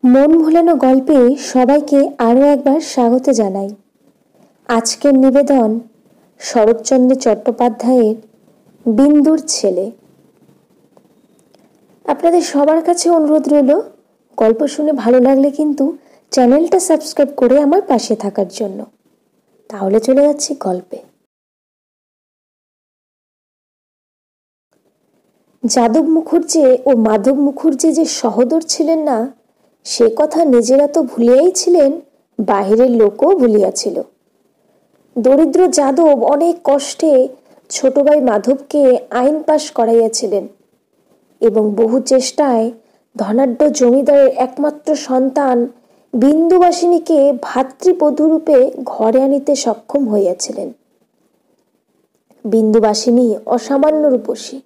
মন ভোলানো গল্পে সবাইকে আরও একবার স্বাগত জানাই। আজকের নিবেদন শরৎচন্দ্র চট্টোপাধ্যায়ের বিন্দুর ছেলে। আপনাদের সবার কাছে অনুরোধ রইল, গল্প শুনে ভালো লাগলে কিন্তু চ্যানেলটা সাবস্ক্রাইব করে আমার পাশে থাকার জন্য। তাহলে চলে যাচ্ছি গল্পে। যাদব মুখুজ্জে ও মাধব মুখুজ্জে যে সহোদর ছিলেন না, সে কথা নিজেরা তো ভুলিয়াই ছিলেন, বাহিরের লোকও ভুলিয়াছিল। দরিদ্র যাদব অনেক কষ্টে ছোট ভাই মাধবকে আইন পাশ করাইয়াছিলেন এবং বহু চেষ্টায় ধনাঢ্য জমিদারের একমাত্র সন্তান বিন্দুবাসিনীকে ভাতৃবধূরূপে ঘরে আনিতে সক্ষম হইয়াছিলেন। বিন্দুবাসিনী অসামান্য রূপসী।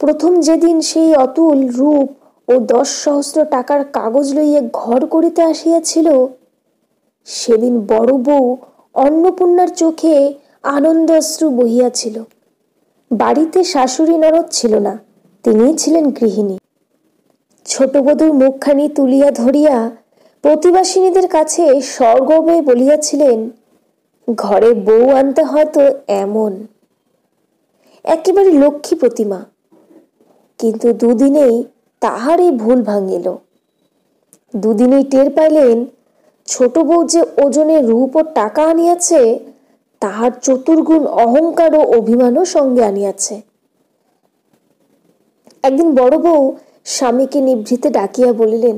প্রথম যেদিন সেই অতুল রূপ ও 10,000 টাকার কাগজ লইয়া ঘর করিতে আসিয়াছিল, সেদিন বড় বউ অন্নপূর্ণার চোখে আনন্দ অশ্রু বহিয়াছিল। বাড়িতে শাশুড়ি ননদ ছিল না, তিনিই ছিলেন গৃহিণী। ছোট বধূর মুখখানি তুলিয়া ধরিয়া প্রতিবাসিনীদের কাছে সগর্বে বলিয়াছিলেন, ঘরে বউ আনতে হয়তো এমন। একেবারে লক্ষ্মী প্রতিমা। কিন্তু দুদিনেই তাহারই ভুল ভাঙিল। দুদিনেই টের পাইলেন, ছোট বউ যে ওজনে রূপ ও টাকা আনিয়াছে, তাহার চতুর্গুণ অহংকার ও অভিমানও সঙ্গে আনিয়াছে। একদিন বড় বউ স্বামীকে নিভৃতে ডাকিয়া বলিলেন,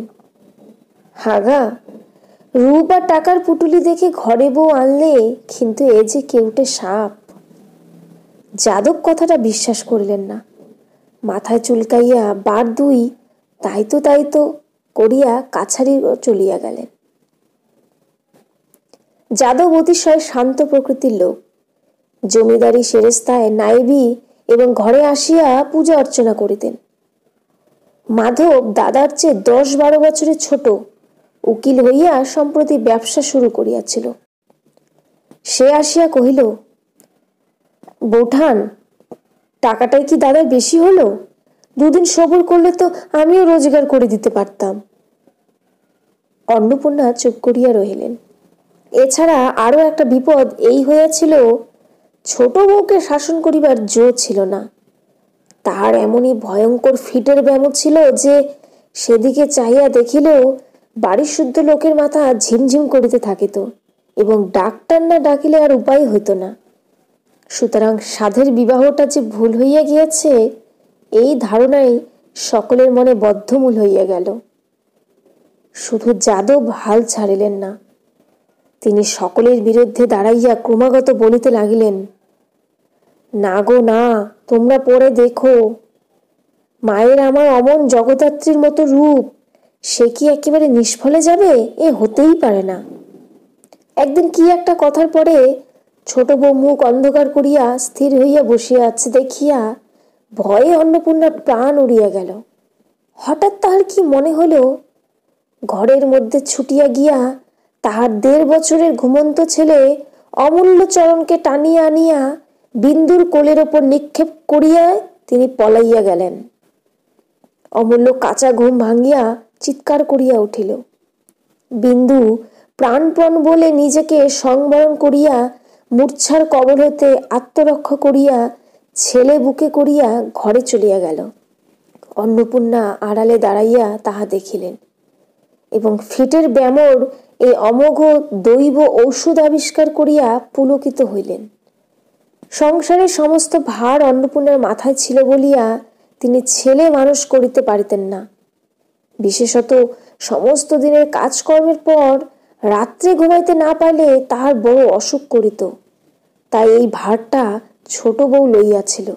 হাগা, রূপ আর টাকার পুটুলি দেখে ঘরে বউ আনলে, কিন্তু এ যে কেউটে সাপ। যাদব কথাটা বিশ্বাস করিলেন না। মাথায় চুলকাইয়া বার দুই তাই তো করিয়া কাছারি চলিয়া গেলেন। যাদব অতিশয় শান্ত প্রকৃতির লোক। জমিদারি সেরেস্তায় নাইবি এবং ঘরে আসিয়া পূজা অর্চনা করিতেন। মাধব দাদার চেয়ে 10-12 বছরের ছোট, উকিল হইয়া সম্প্রতি ব্যবসা শুরু করিয়াছিল। সে আসিয়া কহিল, বৌঠান, টাকাটাই কি দাদার বেশি হলো? দুদিন সবর করলে তো আমিও রোজগার করে দিতে পারতাম। অন্নপূর্ণা চুপ করিয়া রহিলেন। এছাড়া আরো একটা বিপদ এই হইয়াছিল, ছোট বউকে শাসন করিবার জো ছিল না। তাহার এমনই ভয়ঙ্কর ফিটের ব্যামো ছিল যে সেদিকে চাহিয়া দেখিলেও বাড়ির শুদ্ধ লোকের মাথা ঝিমঝিম করিতে থাকিত এবং ডাক্তার না ডাকিলে আর উপায় হইত না। সুতরাং সাধের বিবাহটা যে ভুল হইয়া গিয়াছে, এই ধারণাই সকলের মনে বদ্ধমূল হইয়া গেল। শুধু যাদব হাল ছাড়িলেন না। তিনি সকলের বিরুদ্ধে দাঁড়াইয়া ক্রমাগত বলিতে লাগিলেন, না গো না, তোমরা পরে দেখো, মায়ের আমার অমন জগদ্ধাত্রীর মতো রূপ, সে কি একেবারে নিষ্ফলে যাবে? এ হতেই পারে না। একদিন কি একটা কথার পরে ছোট বউ মুখ অন্ধকার করিয়া স্থির হইয়া বসিয়া আছে দেখিয়া ভয়ে অন্নপূর্ণার প্রাণ উড়িয়া গেল। হঠাৎ তাহার কি মনে হলো, ঘরের মধ্যে ছুটিয়া গিয়া তাহার 1.5 বছরের ঘুমন্ত ছেলে অমূল্য চরণকে টানিয়া আনিয়া বিন্দুর কোলের ওপর নিক্ষেপ করিয়া তিনি পলাইয়া গেলেন। অমূল্য কাঁচা ঘুম ভাঙিয়া চিৎকার করিয়া উঠিল। বিন্দু প্রাণপণ বলে নিজেকে সংবরণ করিয়া মূর্ছার কবল হতে আত্মরক্ষা করিয়া ছেলে বুকে করিয়া ঘরে চলিয়া গেল। অন্নপূর্ণা আড়ালে দাঁড়াইয়া তাহা দেখিলেন এবং ফিটের ব্যামোর এই অমোঘ দৈব ঔষধ আবিষ্কার করিয়া পুলকিত হইলেন। সংসারের সমস্ত ভার অন্নপূর্ণার মাথায় ছিল বলিয়া তিনি ছেলে মানুষ করিতে পারিতেন না। বিশেষত সমস্ত দিনের কাজকর্মের পর রাত্রে ঘুমাইতে না পাইলে তাহার বড় অসুখ করিত। তাই এই ভারটা ছোট বউ লইয়াছিল।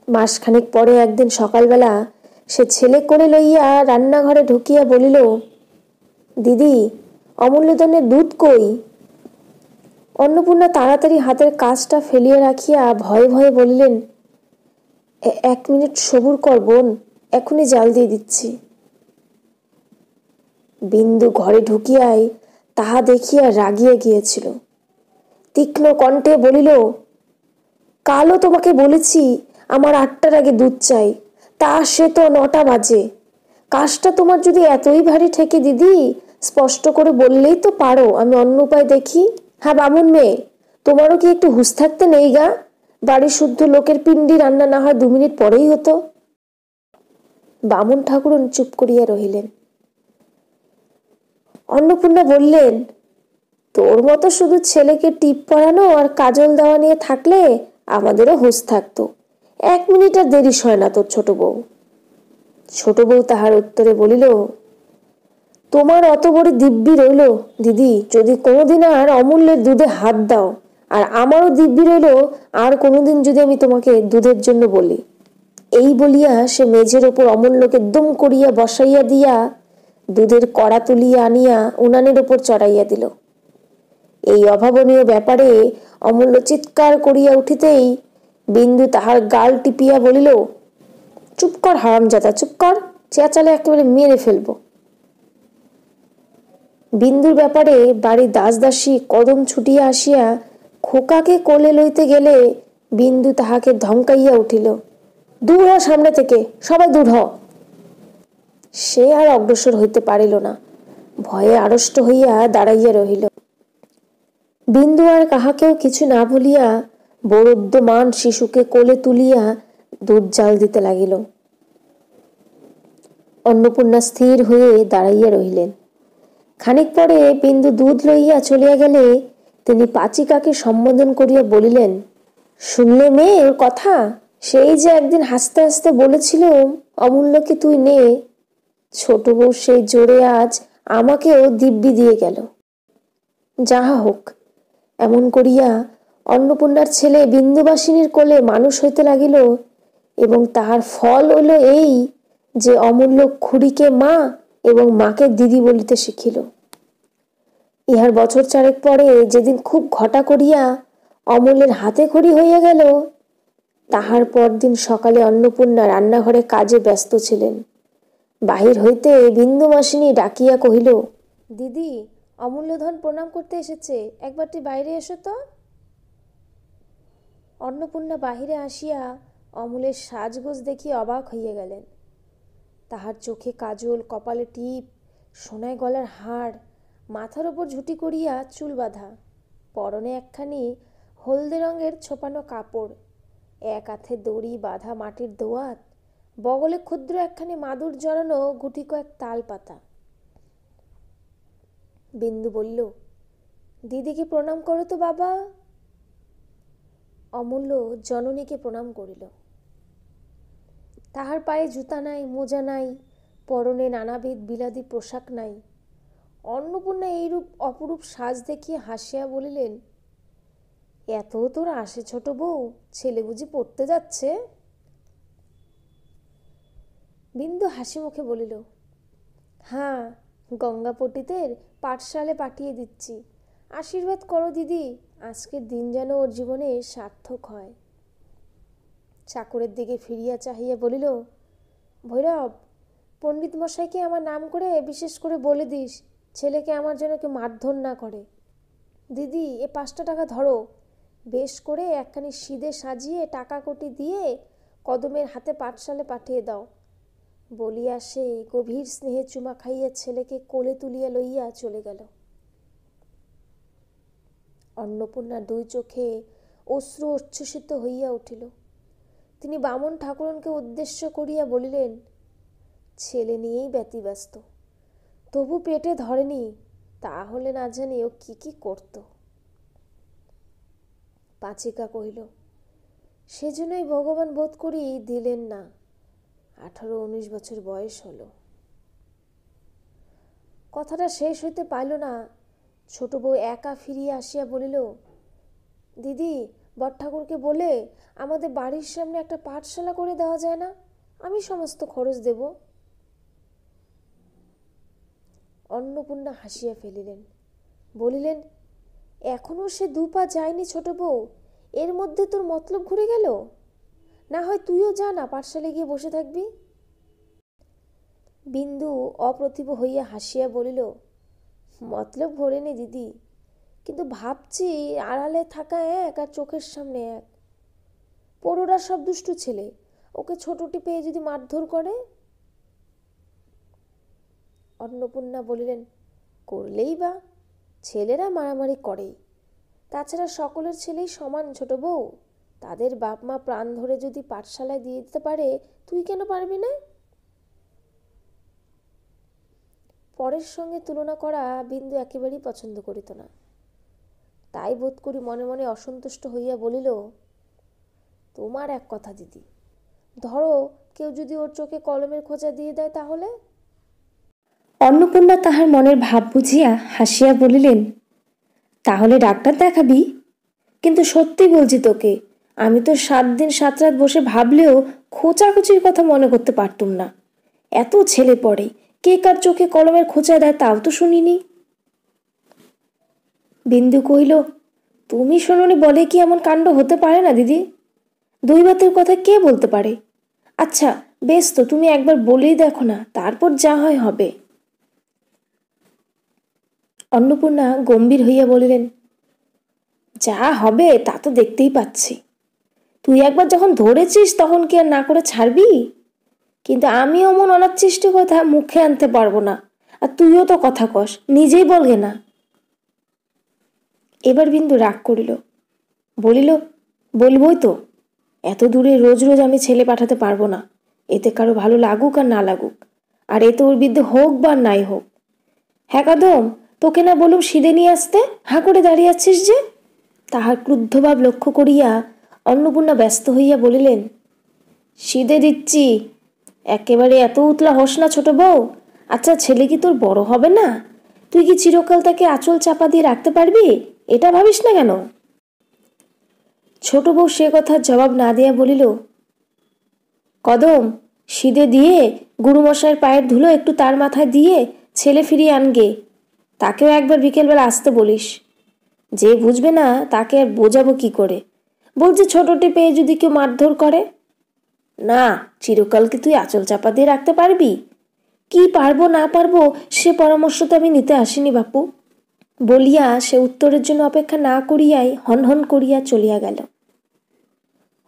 মাসখানেক পরে একদিন সকালবেলা সে ছেলে কোলে লইয়া রান্নাঘরে ঢুকিয়া বলিল, দিদি, অমূল্যধনের দুধ কই? অন্নপূর্ণা তাড়াতাড়ি হাতের কাজটা ফেলিয়া রাখিয়া ভয়ে ভয়ে বলিলেন, 1 মিনিট সবুর কর বোন, এখনই জাল দিয়ে দিচ্ছি। বিন্দু ঘরে ঢুকিয়াই তাহা দেখিয়া রাগিয়া গিয়েছিল। তীক্ষ্ণ কণ্ঠে বলিল, কালও তোমাকে বলেছি আমার 8টার আগে দুধ চাই, তা সে তো 9টা বাজে। কাজটা তোমার যদি এতই ভারী ঠেকে দিদি, স্পষ্ট করে বললেই তো পারো, আমি অন্য উপায় দেখি। হ্যাঁ বামুন মেয়ে, তোমারও কি একটু হুঁশ থাকতে নেই গা? বাড়ির শুদ্ধ লোকের পিণ্ডি রান্না না হয় 2 মিনিট পরেই হতো। বামুন ঠাকুরন চুপ করিয়া রহিলেন। অন্নপূর্ণা বললেন, তোর মতো শুধু ছেলেকে টিপ পরানো আর কাজল দেওয়া নিয়ে থাকলে আমাদেরও হুঁশ থাকতো। 1 মিনিট আর দেরি সয় না তোর ছোট বউ। ছোট বউ তাহার উত্তরে বলিল, তোমার অত বড় দিব্যি রইল দিদি, যদি কোনোদিন আর অমূল্যের দুধে হাত দাও, আর আমারও দিব্যি রইল আর কোনোদিন যদি আমি তোমাকে দুধের জন্য বলি। এই বলিয়া সে মেঝের ওপর অমূল্যকে দুম করিয়া বসাইয়া দিয়া দুধের কড়া তুলিয়া আনিয়া উনানের ওপর চড়াইয়া দিল। এই অভাবনীয় ব্যাপারে অমূল্য চিৎকার করিয়া উঠিতেই বিন্দু তাহার গাল টিপিয়া বলিল, চুপ কর হারামজাদা, চুপ কর, চেঁচালে একেবারে মেরে ফেলবো। বিন্দুর ব্যাপারে বাড়ির দাসদাসী কদম ছুটিয়া আসিয়া খোকাকে কোলে লইতে গেলে বিন্দু তাহাকে ধমকাইয়া উঠিল, দূর হ সামনে থেকে, সবাই দূর হ। সে আর অগ্রসর হইতে পারিল না, ভয়ে আড়ষ্ট হইয়া দাঁড়াইয়া রহিল। বিন্দু আর কাহাকেও কিছু না বলিয়া বরুদ্ধমান শিশুকে কোলে তুলিয়া দুধ জাল দিতে লাগিল। অন্নপূর্ণা স্থির হয়ে দাঁড়াইয়া রহিলেন। খানিক পরে বিন্দু দুধ লইয়া চলিয়া গেলে তিনি পাচিকাকে সম্বোধন করিয়া বলিলেন, শুনলে মেয়ে ওর কথা? সেই যে একদিন হাসতে হাসতে বলেছিল অমূল্যকে তুই নে, ছোট বউ সেই জোরে আজ আমাকেও দিব্যি দিয়ে গেল। যাহা হোক, এমন করিয়া অন্নপূর্ণার ছেলে বিন্দুবাসিনীর কোলে মানুষ হইতে লাগিল, এবং তাহার ফল হইল এই যে অমূল্য খুড়িকে মা এবং মাকে দিদি বলিতে শিখিল। ইহার বছর 4 পরে যেদিন খুব ঘটা করিয়া অমূল্যের হাতে খড়ি হইয়া গেল, তাহার পরদিন সকালে অন্নপূর্ণা রান্নাঘরে কাজে ব্যস্ত ছিলেন। বাহির হইতে বিন্দুবাসিনী ডাকিয়া কহিল, দিদি, অমূল্যধন প্রণাম করতে এসেছে, একবারটি বাইরে এসো তো। অন্নপূর্ণা বাহিরে আসিয়া অমূলের সাজগোজ দেখিয়া অবাক হইয়া গেলেন। তাহার চোখে কাজল, কপালে টিপ, সোনায় গলার হাড়, মাথার ওপর ঝুঁটি করিয়া চুল বাঁধা, পরনে একখানি হলদে রঙের ছোপানো কাপড়, এক হাতে দড়ি বাঁধা মাটির দোয়াত, বগলে ক্ষুদ্র একখানি মাদুর জড়ানো গুটি কয়েক তাল পাতা। বিন্দু বলল, দিদিকে প্রণাম করো তো বাবা। অমূল্য জননীকে প্রণাম করিল। তাহার পায়ে জুতা নাই, মোজা নাই, পরনে নানাবিধ বিলাদি পোশাক নাই। অন্নপূর্ণা এইরূপ অপরূপ সাজ দেখিয়া হাসিয়া বলিলেন, এত তোর আসে ছোট বউ, ছেলে বুঝি পড়তে যাচ্ছে? বিন্দু হাসি মুখে বলিল, হ্যাঁ, গঙ্গাপট্টিতের পাঠশালে পাঠিয়ে দিচ্ছি, আশীর্বাদ করো দিদি, আজকের দিন যেন ওর জীবনে সার্থক হয়। চাকরের দিকে ফিরিয়া চাহিয়া বলিল, ভৈরব, পণ্ডিত মশাইকে আমার নাম করে বিশেষ করে বলে দিস, ছেলেকে আমার যেন কেউ মারধর না করে। দিদি, এ 5টা টাকা ধরো, বেশ করে একখানি সিদে সাজিয়ে টাকা কোটি দিয়ে কদমের হাতে পাঠশালে পাঠিয়ে দাও। বলিয়া সে গভীর স্নেহে চুমা খাইয়া ছেলেকে কোলে তুলিয়া লইয়া চলে গেল। অন্নপূর্ণা 2 চোখে অশ্রু উচ্ছ্বসিত হইয়া উঠিল। তিনি বামন ঠাকুরনকে উদ্দেশ্য করিয়া বলিলেন, ছেলে নিয়েই ব্যতিব্যস্ত, তবু পেটে ধরেনি, তাহলে না জানি ও কি কি করত। পাচিকা কহিল, সেজন্যই ভগবান বোধ করি দিলেন না, 18-19 বছর বয়স হলো। কথাটা শেষ হইতে পাইল না, ছোট বউ একা ফিরিয়া আসিয়া বলিল, দিদি, বড়ঠাকুরকে বলে আমাদের বাড়ির সামনে একটা পাঠশালা করে দেওয়া যায় না? আমি সমস্ত খরচ দেব। অন্নপূর্ণা হাসিয়া ফেলিলেন, বলিলেন, এখনো সে 2 পা যায়নি ছোট বউ, এর মধ্যে তোর মতলব ঘুরে গেল? না হয় তুইও যা না, পাঠশালে গিয়ে বসে থাকবি। বিন্দু অপ্রতিভ হইয়া হাসিয়া বলিল, মতলব ঘোরেনি দিদি, কিন্তু ভাবছি আড়ালে থাকা এক আর চোখের সামনে এক। পোড়োরা সব দুষ্টু ছেলে, ওকে ছোটটি পেয়ে যদি মারধর করে। অন্নপূর্ণা বলিলেন, করলেই বা, ছেলেরা মারামারি করেই, তাছাড়া সকলের ছেলেই সমান ছোট বউ। তাদের বাপ মা প্রাণ ধরে যদি পাঠশালায় দিয়ে দিতে পারে, তুই কেন পারবি না? পরের সঙ্গে তুলনা করা বিন্দু একেবারেই পছন্দ করিত না। তাই বোধ করি মনে মনে অসন্তুষ্ট হইয়া বলিল, তোমার এক কথা দিদি, ধরো কেউ যদি ওর চোখে কলমের খোঁচা দিয়ে দেয় তাহলে? অন্নপূর্ণা তাহার মনের ভাব বুঝিয়া হাসিয়া বলিলেন, তাহলে ডাক্তার দেখাবি? কিন্তু সত্যি বলছি তোকে, আমি তো 7 দিন 7 রাত বসে ভাবলেও খোঁচাখুচির কথা মনে করতে পারতুম না। এত ছেলে পড়ে, কে কার চোখে কলমের খোঁচা দেয় তাও তো শুনিনি। বিন্দু কহিল, তুমি শোনোনি বলে কি এমন কাণ্ড হতে পারে না দিদি? দৈবাতের কথা কে বলতে পারে? আচ্ছা বেশ, তো তুমি একবার বলেই দেখো না, তারপর যা হয় হবে। অন্নপূর্ণা গম্ভীর হইয়া বলিলেন, যা হবে তা তো দেখতেই পাচ্ছি। তুই একবার যখন ধরেছিস তখন কি আর না করে ছাড়বি? কিন্তু আমি অমন অনাচ্ছিষ্ট কথা মুখে আনতে পারবো না, আর তুইও তো কথা কস, নিজেই বলগে না। এবার বিন্দু রাগ করিল, বলিল, বলবই তো, এত দূরে রোজ রোজ আমি ছেলে পাঠাতে পারবো না, এতে কারো ভালো লাগুক আর না লাগুক, আর এতে ওর বিদ্যে হোক বা নাই হোক। হ্যাঁ কদম, তোকে না বলুম সিদে নিয়ে আসতে, হাঁ করে দাঁড়িয়ে আছিস যে? তাহার ক্রুদ্ধভাব লক্ষ্য করিয়া অন্নপূর্ণা ব্যস্ত হইয়া বলিলেন, সিদে দিচ্ছি। একেবারে এত উতলা হোস না ছোট বউ। আচ্ছা ছেলে কি তোর বড় হবে না? তুই কি চিরকাল তাকে আঁচল চাপা দিয়ে রাখতে পারবি? এটা ভাবিস না কেন? ছোট বউ সে কথার জবাব না দিয়া বলিল, কদম, সিদে দিয়ে গুরুমশাইয়ের পায়ের ধুলো একটু তার মাথায় দিয়ে ছেলে ফিরিয়ে আনগে। তাকেও একবার বিকেলবেলা আসতে বলিস। যে বুঝবে না তাকে আর বোঝাবো কি করে? বলছে ছোটটি পেয়ে যদি কেউ মারধর করে। না, চিরকালকে তুই আঁচল চাপা দিয়ে রাখতে পারবি? কি পারবো না পারবো সে পরামর্শ তো আমি নিতে আসিনি বাপু। বলিয়া সে উত্তরের জন্য অপেক্ষা না করিয়াই হনহন করিয়া চলিয়া গেল।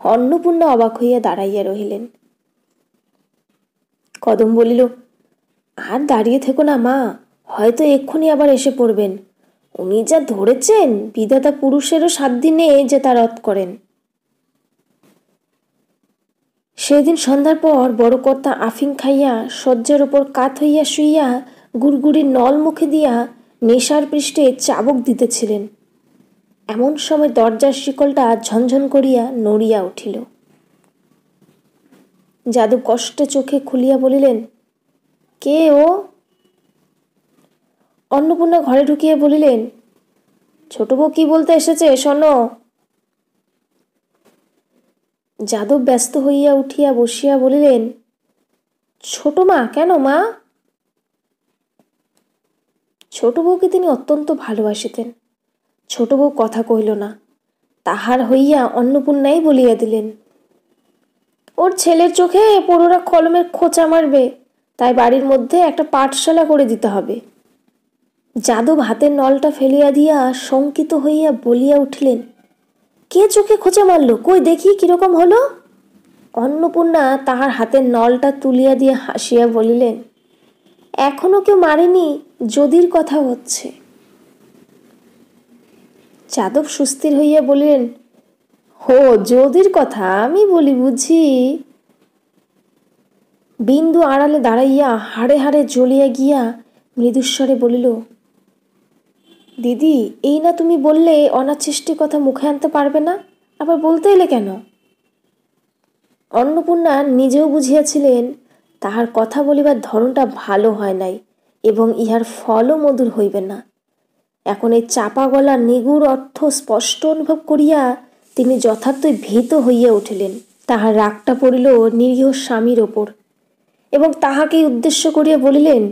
অন্নপূর্ণা অবাক হইয়া দাঁড়াইয়া রহিলেন। কদম বলিল, আর দাঁড়িয়ে থেকো না মা, হয়তো এক্ষুনি আবার এসে পড়বেন। উনি যা ধরেছেন, বিধাতা পুরুষেরও 7 দিনে যে তা রদ করেন। সেদিন সন্ধ্যার পর বড় কর্তা আফিং খাইয়া শয্যার উপর কাত হইয়া শুইয়া গুড়গুড়ির নল মুখে দিয়া নেশার পৃষ্ঠে চাবুক দিতেছিলেন। এমন সময় দরজার শিকলটা ঝনঝন করিয়া নড়িয়া উঠিল। যাদব কষ্টে চোখে খুলিয়া বলিলেন, কে ও? অন্নপূর্ণা ঘরে ঢুকিয়া বলিলেন, ছোট বউ কি বলতে এসেছে শোনো। যাদব ব্যস্ত হইয়া উঠিয়া বসিয়া বলিলেন, ছোট মা, কেন মা? ছোট বউকে তিনি অত্যন্ত ভালোবাসিতেন। ছোট বউ কথা কহিল না, তাহার হইয়া অন্নপূর্ণাই বলিয়া দিলেন, ওর ছেলের চোখে পোড়োরা কলমের খোঁচা মারবে, তাই বাড়ির মধ্যে একটা পাঠশালা করে দিতে হবে। যাদব হাতের নলটা ফেলিয়া দিয়া শঙ্কিত হইয়া বলিয়া উঠিলেন, কে চোখে খোঁচা মারল, কই দেখি কিরকম হলো? অন্নপূর্ণা তাহার হাতের নলটা তুলিয়া দিয়ে হাসিয়া বলিলেন, এখনো কেউ মারেনি, যদির কথা হচ্ছে। যাদব সুস্থির হইয়া বলিলেন, হো, যদির কথা আমি বলি বুঝি? বিন্দু আড়ালে দাঁড়াইয়া হাড়ে হাড়ে জ্বলিয়া গিয়া মৃদুস্বরে বলিল, দিদি, এই না তুমি বললে অনাচ্ছিষ্টি কথা মুখে আনতে পারবে না, আবার বলতে এলে কেন? অন্নপূর্ণা নিজেও বুঝিয়াছিলেন তাহার কথা বলিবার ধরনটা ভালো হয় নাই এবং ইহার ফলও মধুর হইবে না। এখন এই চাপা গলা নিগুড় অর্থ স্পষ্ট অনুভব করিয়া তিনি যথার্থই ভীত হইয়া উঠিলেন। তাহার রাগটা পড়িল নিরীহ স্বামীর ওপর এবং তাহাকেই উদ্দেশ্য করিয়া বলিলেন,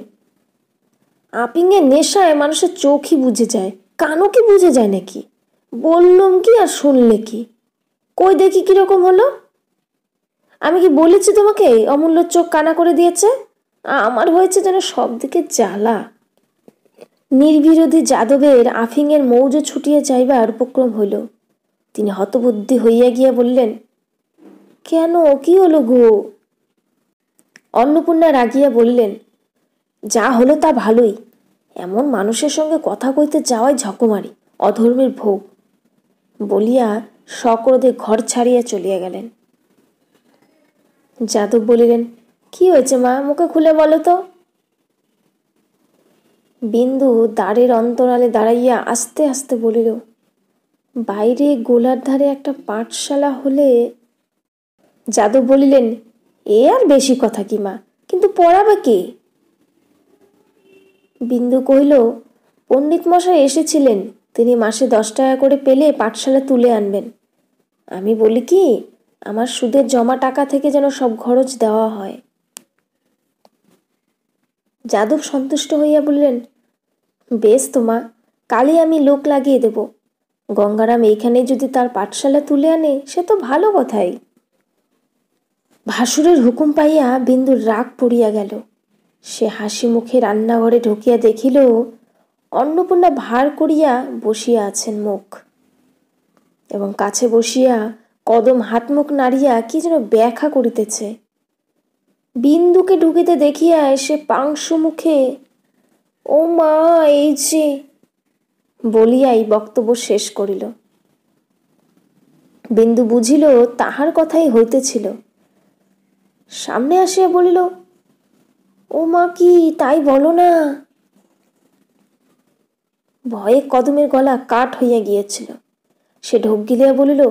আপিংয়ের নেশায় মানুষের চোখই বুঝে যায়, কানও কি বুঝে যায় নাকি? বললুম কি আর শুনলে কি? কই দেখি কিরকম হলো? আমি কি বলেছি তোমাকে অমূল্য চোখ কানা করে দিয়েছে? আমার হয়েছে যেন সব দিকে জ্বালা। নির্বিরোধী যাদবের আফিংয়ের মৌজ ছুটিয়ে যাইবার উপক্রম হইল। তিনি হতবুদ্ধি হইয়া গিয়া বললেন, কেন, কি হলো গো? অন্নপূর্ণা রাগিয়া বলিলেন, যা হলো তা ভালোই, এমন মানুষের সঙ্গে কথা কইতে যাওয়াই ঝকমারি, অধর্মের ভোগ বলিয়া সকরোধে ঘর ছাড়িয়া চলিয়া গেলেন। যাদব বলিলেন, কি হয়েছে মা, মুখে খুলে বলো তো। বিন্দু দ্বারের অন্তরালে দাঁড়াইয়া আস্তে আস্তে বলিল, বাইরে গোলার ধারে একটা পাঠশালা হলে। যাদব বলিলেন, এ আর বেশি কথা কি মা, কিন্তু পড়াবে কে? বিন্দু কহিল, পণ্ডিত মশাই এসেছিলেন, তিনি মাসে 10 টাকা করে পেলে পাঠশালা তুলে আনবেন। আমি বলি কি, আমার সুদের জমা টাকা থেকে যেন সব খরচ দেওয়া হয়। যাদব সন্তুষ্ট হইয়া বললেন, বেশ তো মা, কালই আমি লোক লাগিয়ে দেব। গঙ্গারাম এইখানে যদি তার পাঠশালা তুলে আনে সে তো ভালো কথাই। ভাসুরের হুকুম পাইয়া বিন্দুর রাগ পড়িয়া গেল। সে হাসি মুখে রান্নাঘরে ঢুকিয়া দেখিল অন্নপূর্ণা ভার করিয়া বসিয়া আছেন মুখ, এবং কাছে বসিয়া কদম হাত মুখ নাড়িয়া কি যেন ব্যাখ্যা করিতেছে। বিন্দুকে ঢুকিতে দেখিয়া সে পাংশু মুখে ও মা এই যে বলিয়াই বক্তব্য শেষ করিল। বিন্দু বুঝিল তাহার কথাই হইতেছিল, সামনে আসিয়া বলিল, ও মা কি তাই বলো না। ভয়ে কদমের গলা কাঠ হইয়া গিয়েছিল। সে ঢোক গিলিয়া বলিল,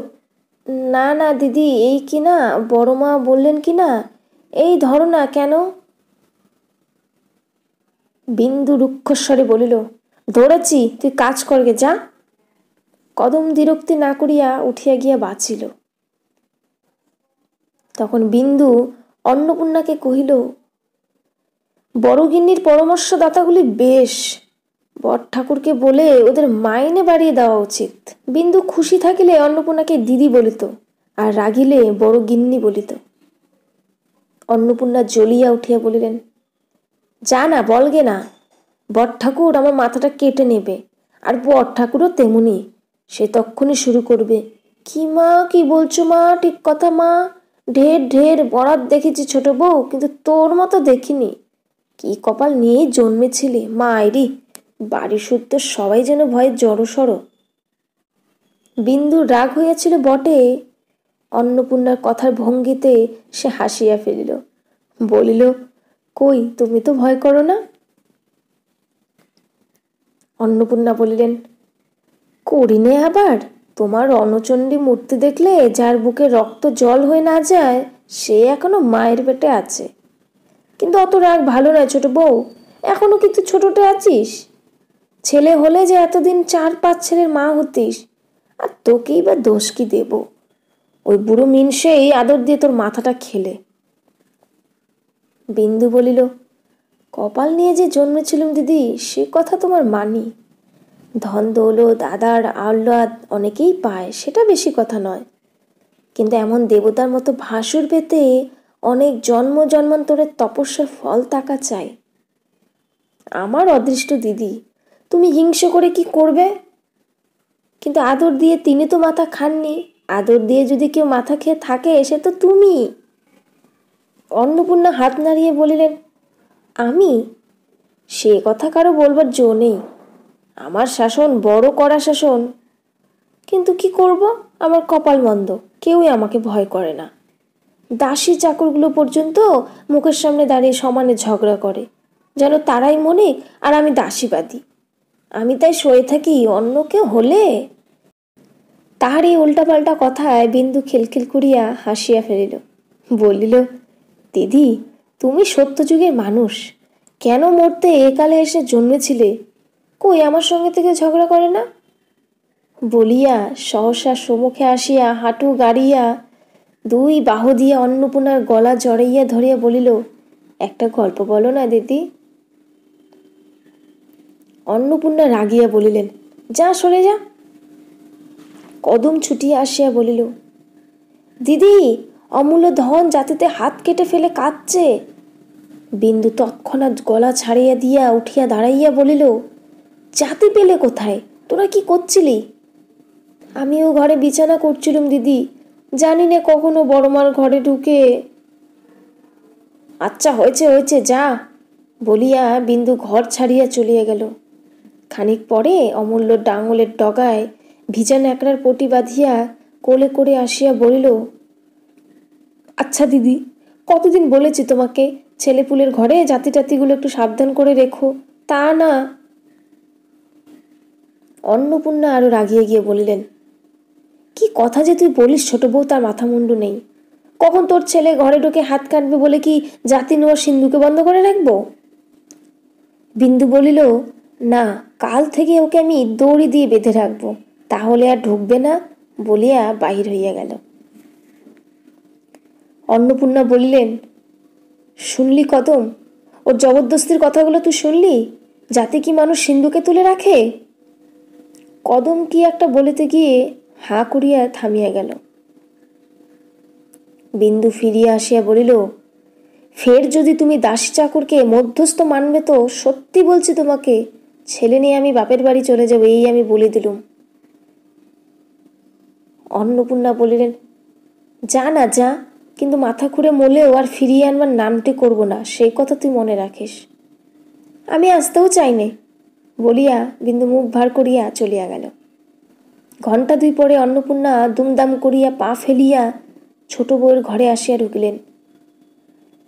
না না দিদি, এই কি না, বড় মা বললেন কি না, এই ধরো না কেন। বিন্দু রুক্ষস্বরে বলিল, ধরেছি, তুই কাজ করগে যা। কদম দ্বিরুক্তি না করিয়া উঠিয়া গিয়া বাঁচিল। তখন বিন্দু অন্নপূর্ণাকে কহিল, বড়গিন্নির পরামর্শদাতাগুলি বেশ, বর ঠাকুরকে বলে ওদের মাইনে বাড়িয়ে দেওয়া উচিত। বিন্দু খুশি থাকিলে অন্নপূর্ণাকে দিদি বলিত, আর রাগিলে বড় গিন্নি বলিত। অন্নপূর্ণা জ্বলিয়া উঠিয়া বলিলেন, যা না, বলগে না, বর ঠাকুর আমার মাথাটা কেটে নেবে, আর বর ঠাকুরও তেমনি, সে তক্ষুনি শুরু করবে, কি মা, কি বলছো মা, ঠিক কথা মা, ঢের ঢের বরাত দেখেছি ছোট বউ, কিন্তু তোর মতো দেখিনি, কি কপাল নিয়ে জন্মেছিলি মায়েরি, বাড়ি শুদ্ধ সবাই যেন ভয়ে জড়সড়। বিন্দুর রাগ হইয়াছিল বটে, অন্নপূর্ণার কথার ভঙ্গিতে সে হাসিয়া ফেলিল, বলিল, কই তুমি তো ভয় করো না। অন্নপূর্ণা বলিলেন, করিনে আবার, তোমার রণচণ্ডী মূর্তি দেখলে যার বুকে রক্ত জল হয়ে না যায় সে এখনো মায়ের পেটে আছে। কিন্তু অত রাগ ভালো নয় ছোট বউ, এখনো কিন্তু ছোটটে আছিস। ছেলে হলে যে এতদিন 4-5 ছেলের মা হতিস, আর তোকেই বা দোষ কি দেব, ওই বুড়ো মিনসেই আদর দিয়ে তোর মাথাটা খেলে। বিন্দু বলিল, কপাল নিয়ে যে জন্মেছিলাম দিদি, সে কথা তোমার মানি, ধন দৌলত আদার আহ্লাদ অনেকেই পায়, সেটা বেশি কথা নয়, কিন্তু এমন দেবতার মতো ভাসুর পেতে অনেক জন্ম জন্মান্তরের তপস্যার ফল টাকা চাই। আমার অদৃষ্ট দিদি, তুমি হিংসে করে কি করবে? কিন্তু আদর দিয়ে তিনি তো মাথা খাননি, আদর দিয়ে যদি কেউ মাথা খেয়ে থাকে সে তো তুমি। অন্নপূর্ণা হাত নাড়িয়ে বলিলেন, আমি? সে কথা কারো বলবার জো নেই, আমার শাসন বড় কড়া শাসন, কিন্তু কি করব, আমার কপাল মন্দ, কেউই আমাকে ভয় করে না। দাসী চাকরগুলো পর্যন্ত মুখের সামনে দাঁড়িয়ে সমানে ঝগড়া করে, যেন তারাই মনিক আর আমি দাসীবাদী। আমি তাই সয়ে থাকি, অন্য কেউ হলে। তাহার এই উল্টাপাল্টা কথায় বিন্দু খিলখিল করিয়া হাসিয়া ফেলিল, বলিল, দিদি তুমি সত্যযুগের মানুষ, কেন মরতে একালে এসে জন্মেছিলে, কই আমার সঙ্গে থেকে ঝগড়া করে না। বলিয়া সহসা সম্মুখে আসিয়া হাঁটু গাড়িয়া 2 বাহু দিয়া অন্নপূর্ণার গলা জড়াইয়া ধরিয়া বলিল, একটা গল্প বলো না দিদি। অন্নপূর্ণা রাগিয়া বলিলেন, যা সরে যা। কদম ছুটিয়া আসিয়া বলিল, দিদি অমূল্য ধন জাতিতে হাত কেটে ফেলে কাঁদছে। বিন্দু তৎক্ষণাৎ গলা ছাড়িয়া দিয়া উঠিয়া দাঁড়াইয়া বলিল, জাতি পেলে কোথায়, তোরা কি করছিলি? আমিও ঘরে বিছানা করছিলুম দিদি, জানি না কখনো বড়মার ঘরে ঢুকে। আচ্ছা হয়েছে হয়েছে, যা, বলিয়া বিন্দু ঘর ছাড়িয়া চলিয়া গেল। খানিক পরে অমূল্য ডাঙলের ডগায় ভিজা ন্যাকড়ার পটি বাঁধিয়া কোলে করে আসিয়া বলিল, আচ্ছা দিদি, কতদিন বলেছি তোমাকে ছেলেপুলের ঘরে জাতি টাতিগুলো একটু সাবধান করে রেখো, তা না। অন্নপূর্ণা আরো রাগিয়ে গিয়ে বলিলেন, কি কথা যে তুই বলিস ছোট বউ, তার মাথা মুন্ডু নেই। কখন তোর ছেলে ঘরে ঢুকে হাত কাটবে বলে কি জাতি নেওয়ার সিন্ধুকে বন্ধ করে রাখবো? বিন্দু বলিল, না, কাল থেকে ওকে আমি দড়ি দিয়ে বেঁধে রাখবো, তাহলে আর ঢুকবে না, বলিয়া বাহির হইয়া গেল। অন্নপূর্ণা বলিলেন, শুনলি কদম, ওর জবরদস্তির কথাগুলো তুই শুনলি? জাতি কি মানুষ সিন্ধুকে তুলে রাখে? কদম কি একটা বলিতে গিয়ে হাঁ করিয়া থামিয়া গেল। বিন্দু ফিরিয়া আসিয়া বলিল, ফের যদি তুমি দাসী চাকরকে মধ্যস্থ মানবে তো সত্যি বলছি তোমাকে ছেলে নিয়ে আমি বাপের বাড়ি চলে যাব, এই আমি বলে দিলুম। অন্নপূর্ণা বলিলেন, যা না যা, কিন্তু মাথা খুঁড়ে মরলেও আর ফিরিয়ে আনবার নামটি করব না, সেই কথা তুই মনে রাখিস। আমি আসতেও চাইনে, বলিয়া বিন্দু মুখ ভার করিয়া চলিয়া গেল। ঘণ্টা দুই পরে অন্নপূর্ণা দুমদাম করিয়া পা ফেলিয়া ছোট বউয়ের ঘরে আসিয়া ঢুকিলেন।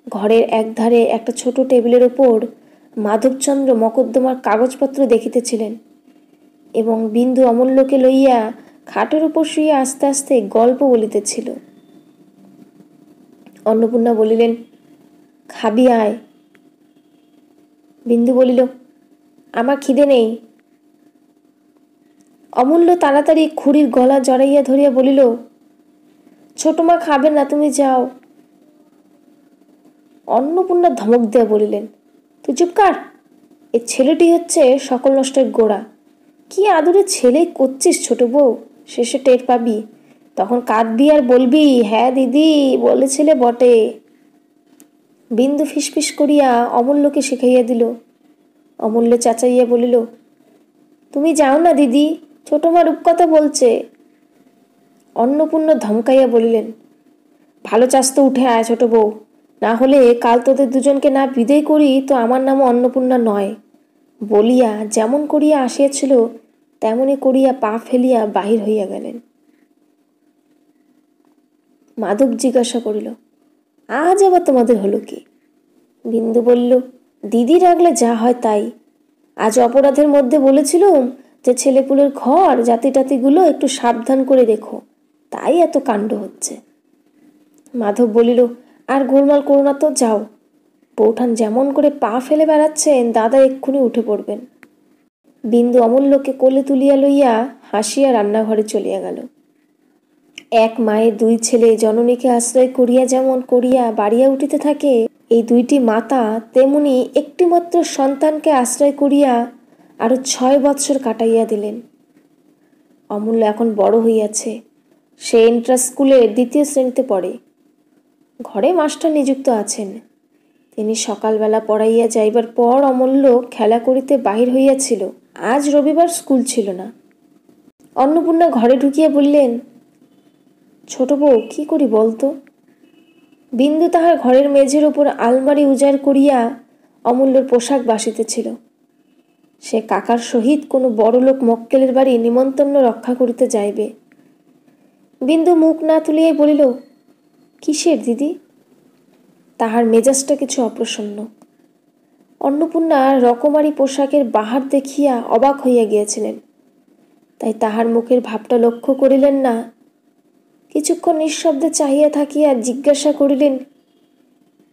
ঘরের একধারে একটা ছোট টেবিলের ওপর মাধবচন্দ্র মকদ্দমার কাগজপত্র দেখিতেছিলেন এবং বিন্দু অমূল্যকে লইয়া খাটের উপর শুইয়া আস্তে আস্তে গল্প বলিতেছিল। অন্নপূর্ণা বলিলেন, খাবি আয়। বিন্দু বলিল, আমার খিদে নেই। অমূল্য তাড়াতাড়ি খুড়ির গলা জড়াইয়া ধরিয়া বলিল, ছোট মা খাবে না, তুমি যাও। অন্নপূর্ণা ধমক দিয়া বলিলেন, তুই চুপ কর, এই ছেলেটি হচ্ছে সকল নষ্টের গোড়া। কি আদুরে ছেলে করছিস ছোট বউ, শেষে টের পাবি, তখন কাঁদবি আর বলবি, হ্যাঁ দিদি বলেছিলে বটে। বিন্দু ফিসফিস করিয়া অমূল্যকে শিখাইয়া দিল। অমূল্য চাচাইয়া বলিল, তুমি যাও না দিদি, ছোট মা রূপকথা বলছে। অন্নপূর্ণা ধমকাইয়া বলিলেন, ভালো চাস তো উঠে আয় ছোট বউ, না হলে কাল তোদের দুজনকে না বিদায় করি তো আমার নামও অন্নপূর্ণা নয়। বলিয়া যেমন করিয়া আসিয়াছিল তেমনি করিয়া পা ফেলিয়া বাহির হইয়া গেলেন। মাধব জিজ্ঞাসা করিল, আজ আবার তোমাদের হলো কি? বিন্দু বলল, দিদি রাখলে যা হয় তাই। আজ অপরাধের মধ্যে বলেছিলুম যে ছেলেপুলের ঘর জাতি টাতিগুলো একটু সাবধান করে রেখো, তাই এত কাণ্ড হচ্ছে। মাধব বলিল, আর গোলমাল করো না তো, যাও। বৌঠান যেমন করে পা ফেলে বেড়াচ্ছেন, দাদা এক্ষুনি উঠে পড়বেন। বিন্দু অমূল্যকে কোলে তুলিয়া লইয়া হাসিয়া রান্নাঘরে চলিয়া গেল। এক মায়ের দুই ছেলে জননীকে আশ্রয় করিয়া যেমন করিয়া বাড়িয়া উঠিতে থাকে, এই দুইটি মাতা তেমনি একটিমাত্র সন্তানকে আশ্রয় করিয়া আরো 6 বৎসর কাটাইয়া দিলেন। অমূল্য এখন বড় হইয়াছে, সে এন্ট্রান্স স্কুলের 2য় শ্রেণীতে পড়ে। ঘরে মাস্টার নিযুক্ত আছেন। তিনি সকালবেলা পড়াইয়া যাইবার পর অমূল্য খেলা করিতে বাহির হইয়াছিল। আজ রবিবার, স্কুল ছিল না। অন্নপূর্ণা ঘরে ঢুকিয়া বললেন, ছোট বউ কি করি বলতো? বিন্দু তাহার ঘরের মেঝের উপর আলমারি উজাড় করিয়া অমূল্যর পোশাক বাসিতেছিল। সে কাকার সহিত কোনো বড়লোক মক্কেলের বাড়ি নিমন্ত্রণ রক্ষা করিতে যাইবে। বিন্দু মুখ না তুলিয়াই বলিল, কিসের দিদি? তাহার মেজাজটা কিছু অপ্রসন্ন। অন্নপূর্ণা রকমারি পোশাকের বাহার দেখিয়া অবাক হইয়া গিয়াছিলেন, তাই তাহার মুখের ভাবটা লক্ষ্য করিলেন না। কিছুক্ষণ নিঃশব্দে চাহিয়া থাকিয়া জিজ্ঞাসা করিলেন,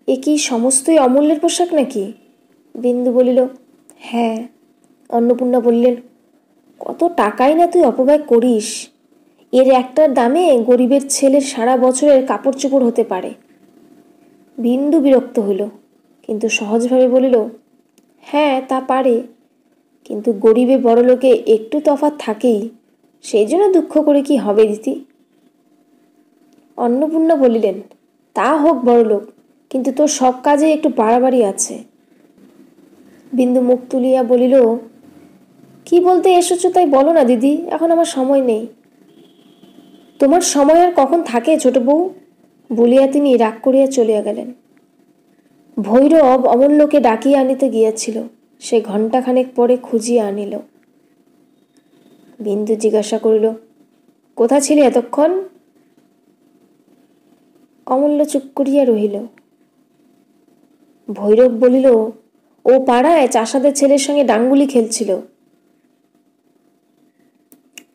এ কি সমস্তই অমূল্যের পোশাক নাকি? বিন্দু বলিল, হ্যাঁ। অন্নপূর্ণা বললেন, কত টাকাই না তুই অপব্যয় করিস, এর একটার দামে গরিবের ছেলের সারা বছরের কাপড় চোপড় হতে পারে। বিন্দু বিরক্ত হইল, কিন্তু সহজভাবে বলিল, হ্যাঁ তা পারে, কিন্তু গরিবে বড়লোকে একটু তফাৎ থাকেই, সেই জন্য দুঃখ করে কি হবে দিদি? অন্নপূর্ণা বলিলেন, তা হোক বড়লোক, কিন্তু তোর সব কাজে একটু বাড়াবাড়ি আছে। বিন্দু মুখ তুলিয়া বলিল, কি বলতে এসেছো তাই বলো না দিদি, এখন আমার সময় নেই। তোমার সময় আর কখন থাকে ছোট বউ? বলিয়া তিনি রাগ করিয়া চলিয়া গেলেন। ভৈরব অমূল্যকে ডাকিয়ে আনিতে গিয়াছিল। সে ঘণ্টাখানেক পরে খুঁজিয়া আনিল। বিন্দু জিজ্ঞাসা করিল, কোথা ছিলে এতক্ষণ? অমূল্য চুপ করিয়া রহিল। ভৈরব বলিল, ও পাড়ায় চাষাদের ছেলের সঙ্গে ডাঙ্গুলি খেলছিল।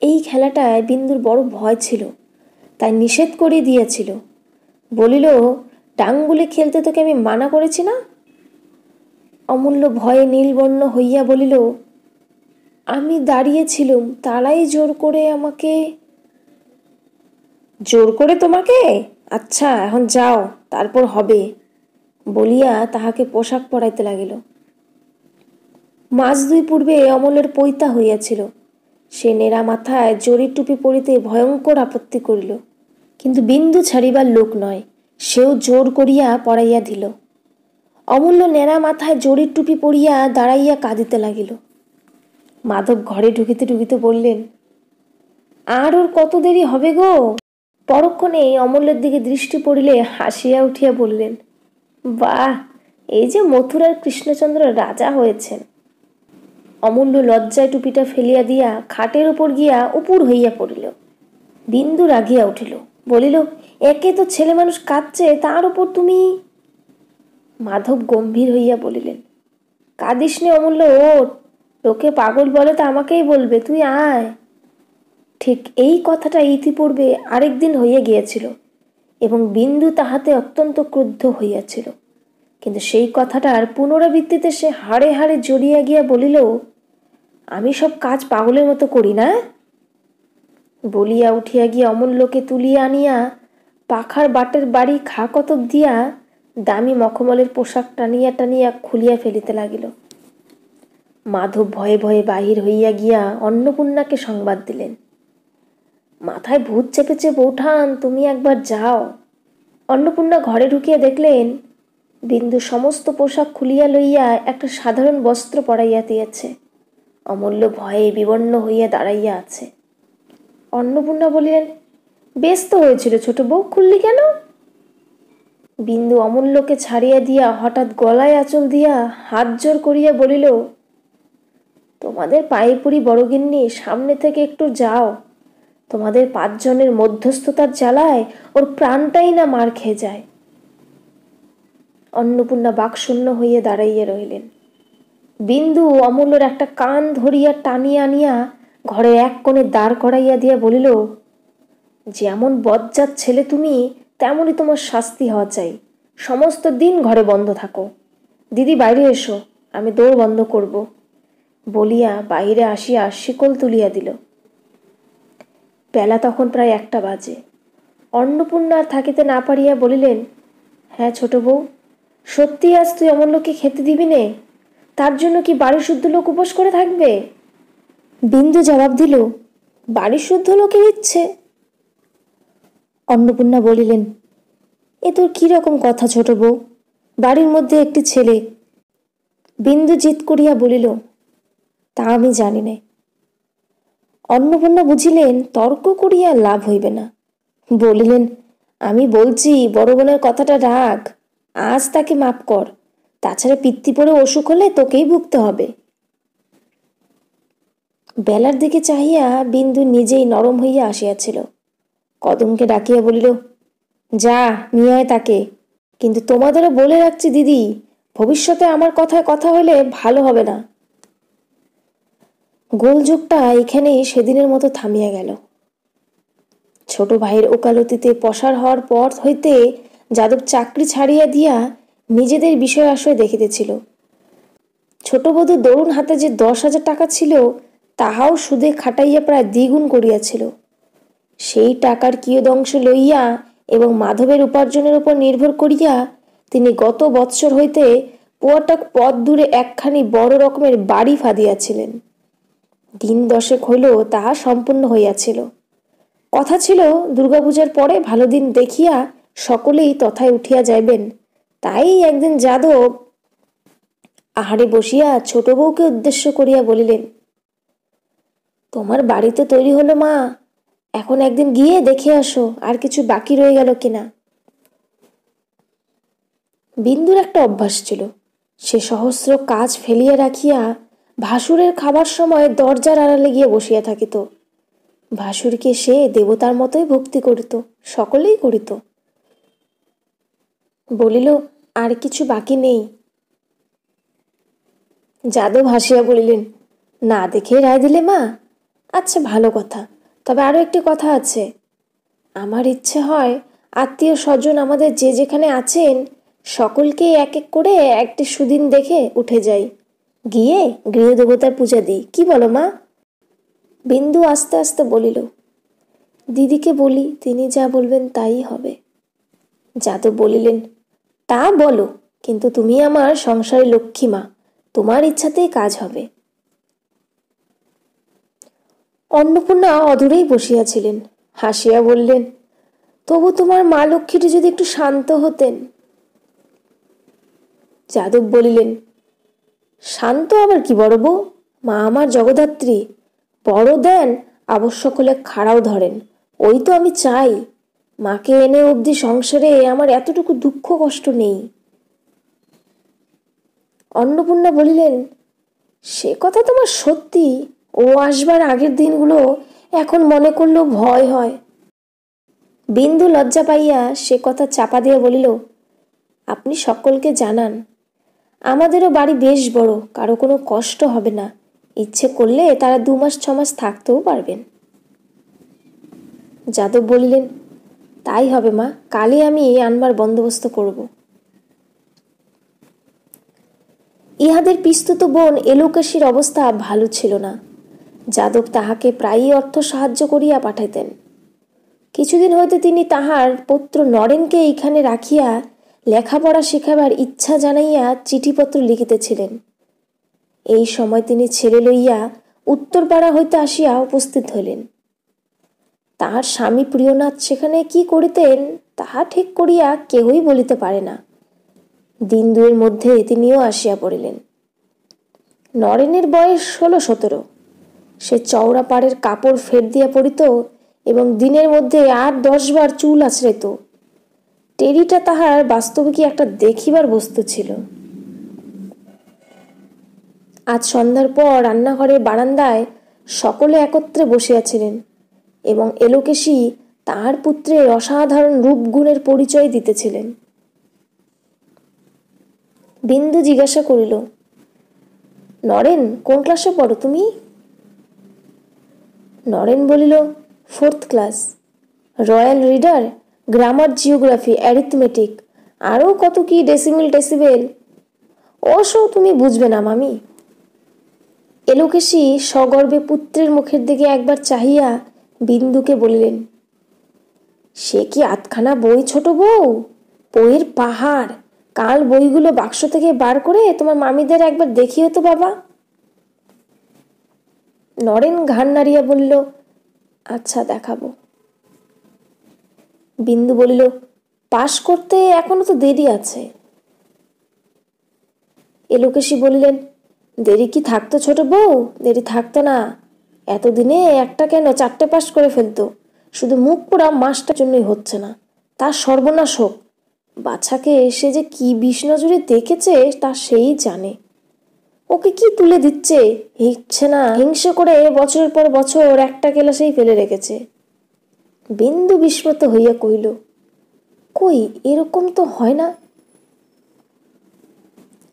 এই খেলাটায় বিন্দুর বড় ভয় ছিল, তাই নিষেধ করে দিয়েছিল। বলিল, ডাঙ্গুলি খেলতে তোকে আমি মানা করেছি না? অমূল্য ভয়ে নীলবর্ণ হইয়া বলিল, আমি দাঁড়িয়েছিলুম, তারাই জোর করে আমাকে। জোর করে তোমাকে? আচ্ছা, এখন যাও, তারপর হবে, বলিয়া তাহাকে পোশাক পরাইতে লাগিল। মাস দুই পূর্বে অমলের পৈতা হইয়াছিল। সে নেড়া মাথায় জরির টুপি পরিতে ভয়ঙ্কর আপত্তি করিল, কিন্তু বিন্দু ছাড়িবার লোক নয়, সেও জোর করিয়া পরাইয়া দিল। অমূল্য নেড়া মাথায় জরির টুপি পরিয়া দাঁড়াইয়া কাঁদিতে লাগিল। মাধব ঘরে ঢুকিতে ঢুকিতে বললেন, আর ওর কত দেরি হবে গো? পরক্ষণে অমূল্যের দিকে দৃষ্টি পড়িলে হাসিয়া উঠিয়া বললেন, বাহ, এই যে মথুরার কৃষ্ণচন্দ্র রাজা হয়েছেন। অমূল্য লজ্জায় টুপিটা ফেলিয়া দিয়া খাটের উপর গিয়া উপুর হইয়া পড়িল। বিন্দু রাগিয়া উঠিল, বলিল, একে তো ছেলে মানুষ কাঁদছে, তার উপর তুমি। মাধব গম্ভীর হইয়া বলিলেন, কাঁদিস নে অমূল্য, ওঠ, লোকে পাগল বলে তা আমাকেই বলবে, তুই আয়। ঠিক এই কথাটা ইতিপূর্বে আরেকদিন হইয়া গিয়েছিল এবং বিন্দু তাহাতে অত্যন্ত ক্রুদ্ধ হইয়াছিল, কিন্তু সেই কথাটার পুনরাবৃত্তিতে সে হাড়ে হাড়ে জড়িয়া গিয়া বলিল, আমি সব কাজ পাগলের মতো করি না? বলিয়া উঠিয়া গিয়া অমূল্যকে তুলিয়া আনিয়া পাখার বাটের বাড়ি খা কতক দিয়া দামি মখমলের পোশাক টানিয়া টানিয়া খুলিয়া ফেলিতে লাগিল। মাধব ভয়ে ভয়ে বাহির হইয়া গিয়া অন্নপূর্ণাকে সংবাদ দিলেন, মাথায় ভূত চেপেছে বৌঠান, তুমি একবার যাও। অন্নপূর্ণা ঘরে ঢুকিয়া দেখলেন বিন্দু সমস্ত পোশাক খুলিয়া লইয়া একটা সাধারণ বস্ত্র পরাইয়া দিয়েছে। অমূল্য ভয়ে বিবর্ণ হইয়া দাঁড়াইয়া আছে। অন্নপূর্ণা বলিলেন, ব্যস্ত হয়েছিল ছোট বউ, খুললি কেন? বিন্দু অমূল্যকে ছাড়িয়া দিয়া হঠাৎ গলায় আঁচল দিয়া হাত জোর করিয়া বলিল, তোমাদের পায়ে পড়ি বড়গিন্নি, সামনে থেকে একটু যাও, তোমাদের 5 জনের মধ্যস্থতার জ্বালায় ওর প্রাণটাই না মার খেয়ে যায়। অন্নপূর্ণা বাকশূন্য হইয়া দাঁড়াইয়া রহিলেন। বিন্দু অমূল্যর একটা কান ধরিয়া টানিয়া আনিয়া ঘরে এক কোণে দাঁড় করাইয়া দিয়া বলিল, যেমন বজ্জাত ছেলে তুমি, তেমনই তোমার শাস্তি হওয়া চাই। সমস্ত দিন ঘরে বন্ধ থাকো। দিদি, বাইরে এসো, আমি দৌড় বন্ধ করব, বলিয়া বাইরে আসিয়া শিকল তুলিয়া দিল। বেলা তখন প্রায় 1টা বাজে। অন্নপূর্ণা আর থাকিতে না পারিয়া বলিলেন, হ্যাঁ ছোট বউ, সত্যি আজ তুই অমূল্যকে খেতে দিবি নে? তার জন্য কি বাড়ি শুদ্ধ লোক উপোস করে থাকবে? বিন্দু জবাব দিল, বাড়ি শুদ্ধ লোকের ইচ্ছে। অন্নপূর্ণা বলিলেন, এ তোর কিরকম কথা ছোট বউ? বাড়ির মধ্যে একটি ছেলে। বিন্দু জিদ করিয়া বলিল, তা আমি জানি না। অন্নপূর্ণা বুঝিলেন তর্ক করিয়া লাভ হইবে না, বলিলেন, আমি বলছি বড় বোনের কথাটা রাখ, আজ তাকে মাপ কর, তাছাড়া পিত্তি পড়ে অসুখ হলে তোকেই ভুগতে হবে। বেলার দিকে চাহিয়া বিন্দু নিজেই নরম হইয়া আসিয়াছিল। কদমকে ডাকিয়া বলিল, যা নিয়ে আয় তাকে, কিন্তু তোমাদেরও বলে রাখছি দিদি, ভবিষ্যতে আমার কথায় কথা হইলে ভালো হবে না। গোলযোগটা এখানেই সেদিনের মতো থামিয়া গেল। ছোট ভাইয়ের ওকালতিতে পসার হওয়ার পর হইতে যাদব চাকরি ছাড়িয়া দিয়া নিজেদের বিষয় আশয় দেখিতেছিল। ছোট বধূ দরুন হাতে যে 10,000 টাকা ছিল, তাহাও সুদে খাটাইয়া প্রায় দ্বিগুণ করিয়াছিল। সেই টাকার কিয়দংশ লইয়া এবং মাধবের উপার্জনের উপর নির্ভর করিয়া তিনি গত বৎসর হইতে পোয়াটাক পথ দূরে একখানি বড় রকমের বাড়ি ফাঁদিয়াছিলেন। দিন 10 হইল তাহা সম্পূর্ণ হইয়াছিল। কথা ছিল দুর্গাপূজার পরে ভালো দিন দেখিয়া সকলেই তথায় উঠিয়া যাইবেন। তাই একদিন যাদব আহারে বসিয়া ছোট বউকে উদ্দেশ্য করিয়া বলিলেন, তোমার বাড়ি তো তৈরি হলো মা, এখন একদিন গিয়ে দেখে আসো আর কিছু বাকি রয়ে গেল কিনা। বিন্দুর একটা অভ্যাস ছিল, সে সহস্র কাজ ফেলিয়া রাখিয়া ভাসুরের খাবার সময় দরজার আড়ালে গিয়ে বসিয়া থাকিত। ভাসুরকে সে দেবতার মতোই ভক্তি করিত, সকলেই করিত। বলিল, আর কিছু বাকি নেই? যাদব হাসিয়া বলিলেন, না দেখে রায় দিলে মা? আচ্ছা, ভালো কথা। তবে আরও একটি কথা আছে। আমার ইচ্ছে হয় আত্মীয় স্বজন আমাদের যে যেখানে আছেন সকলকে এক এক করে একটি সুদিন দেখে উঠে যাই, গিয়ে গৃহদেবতার পূজা দিই। কি বলো মা? বিন্দু আস্তে আস্তে বলিল, দিদিকে বলি, তিনি যা বলবেন তাই হবে। যাদব বলিলেন, তা বলো, কিন্তু তুমি আমার সংসারের লক্ষ্মী মা, তোমার ইচ্ছাতেই কাজ হবে। অন্নপূর্ণা অদূরেই বসিয়াছিলেন, হাসিয়া বললেন, তবু তোমার মা লক্ষ্মীটি যদি একটু শান্ত হতেন। যাদব বলিলেন, শান্ত আবার কি বড় বউ? মা আমার জগদ্ধাত্রী, বড় দেন, আবশ্যক হলে খাড়াও ধরেন। ওই তো আমি চাই, মাকে এনে অবধি সংসারে আমার এতটুকু দুঃখ কষ্ট নেই। অন্নপূর্ণা বলিলেন, সে কথা তোমার সত্যি। ও আসবার আগের দিনগুলো এখন মনে করলেও ভয় হয়। বিন্দু লজ্জা পাইয়া সে কথা চাপা দিয়ে বলিল, আপনি সকলকে জানান, আমাদেরও বাড়ি বেশ বড়, কারো কোনো কষ্ট হবে না। ইচ্ছে করলে তারা 2 মাস 6 মাস থাকতেও পারবেন। যাদব বলিলেন, তাই হবে মা, কালই আমি আনবার বন্দোবস্ত করব। ইহাদের পিস্তুত বোন এলোকেশীর অবস্থা ভালো ছিল না। যাদব তাহাকে প্রায়ই অর্থ সাহায্য করিয়া পাঠাইতেন। কিছুদিন হইতে তিনি তাহার পুত্র নরেনকে এইখানে রাখিয়া লেখাপড়া শেখাবার ইচ্ছা জানাইয়া চিঠিপত্র লিখিতেছিলেন। এই সময় তিনি ছেলে লইয়া উত্তরপাড়া হইতে আসিয়া উপস্থিত হইলেন। তাহার স্বামী প্রিয়নাথ সেখানে কি করিতেন তাহা ঠিক করিয়া কেহই বলিতে পারে না। দিন দুয়ের মধ্যে তিনিও আসিয়া পড়িলেন। নরেনের বয়স 16-17। সে চওড়া পাড়ের কাপড় ফের দিয়া পড়িত এবং দিনের মধ্যে 8-10 বার চুল আছড়াইত। টেরিটা তাহার বাস্তবে কি একটা দেখিবার বস্তু ছিল। আজ সন্ধ্যার পর রান্নাঘরের বারান্দায় সকলে একত্রে বসিয়াছিলেন এবং এলোকেশী তাহার পুত্রের অসাধারণ রূপগুণের পরিচয় দিতেছিলেন। বিন্দু জিজ্ঞাসা করিল, নরেন, কোন ক্লাসে পড়ো তুমি? নরেন বলিল, 4th class. Royal reader, grammar, geography, arithmetic, আরও কত কি ডেসিমেল টেসিবেল, ওসব তুমি বুঝবে না মামি। এলোকেশী সগর্বে পুত্রের মুখের দিকে একবার চাহিয়া বিন্দুকে বলিলেন, সে কি আধখানা বই ছোট বউ? বইয়ের পাহাড়। কাল বইগুলো বাক্স থেকে বার করে তোমার মামিদের একবার দেখিও তো বাবা। নরেন ঘাড় নাড়িয়া বলল, আচ্ছা, দেখাবো। বিন্দু বলিল, পাশ করতে এখনো তো দেরি আছে। এলোকেশী বললেন, দেরি কি থাকতো ছোট বউ? দেরি থাকতো না। এতদিনে একটা কেন 4টে পাশ করে ফেলতো। শুধু মুখ পোড়া মাসটার জন্যই হচ্ছে না। তার সর্বনাশ হোক। বাছাকে এসে যে কি বিষ নজরে দেখেছে তা সেই জানে। ওকে কি তুলে দিচ্ছে, হিচ্ছে না হিংসে করে বছরের পর বছর একটা ক্লাসেই ফেলে রেখেছে। বিন্দু বিস্মৃত হইয়া কহিল, কই, এরকম তো হয় না।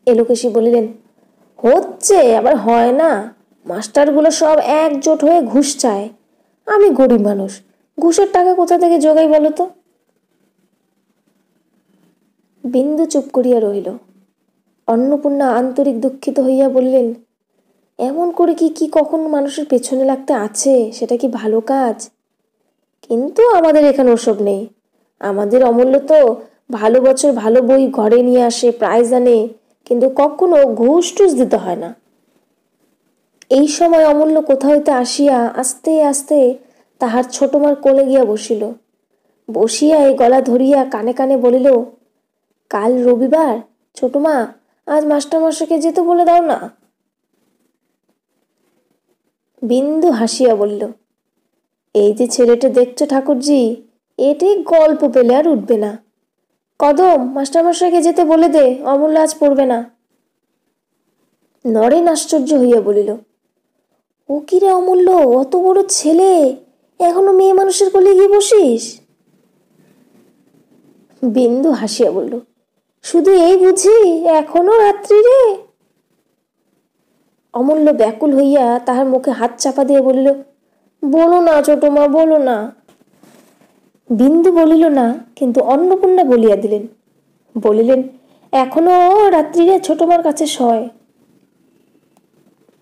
এলোকেশী বলিলেন, হচ্ছে আবার হয় না। মাস্টারগুলো সব একজোট হয়ে ঘুষ চায়। আমি গরিব মানুষ, ঘুষের টাকা কোথা থেকে জোগাই বলো তো? বিন্দু চুপ করিয়া রহিল। অন্নপূর্ণা আন্তরিক দুঃখিত হইয়া বললেন, এমন করে কি কখন মানুষের পেছনে লাগতে আছে? সেটা কি ভালো কাজ? কিন্তু আমাদের এখানে ওসব নেই। আমাদের অমূল্য তো ভালো বছর ভালো বই ঘরে নিয়ে আসে, প্রাইজ আনে, কিন্তু কখনো ঘুষ টুস দিতে হয় না। এই সময় অমূল্য কোথা হইতে আসিয়া আস্তে আস্তে তাহার ছোট মার কোলে গিয়া বসিল। বসিয়াই গলা ধরিয়া কানে কানে বলিল, কাল রবিবার, ছোট মা, আজ মাস্টারমশাইকে যেতে বলে দাও না। বিন্দু হাসিয়া বলল, এই যে ছেলেটা দেখছো ঠাকুরজি, এটি গল্প পেলে আর উঠবে না। কদম, মাস্টারমশাইকে যেতে বলে দে, অমূল্য আজ পড়বে না। নরেন আশ্চর্য হইয়া বলিল, ও কি রে অমূল্য, অত বড় ছেলে, এখনো মেয়ে মানুষের কোলে গিয়ে বসিস? বিন্দু হাসিয়া বলল, শুধু এই বুঝি, এখনো রাত্রি রে? অমূল্য ব্যাকুল হইয়া তাহার মুখে হাত চাপা দিয়ে বলিল, বলো না ছোট মা, বলো না। বিন্দু বলিল না, কিন্তু অন্নপূর্ণা বলিয়া দিলেন। বলিলেন, এখনো রাত্রিরে ছোট মার কাছে শয়।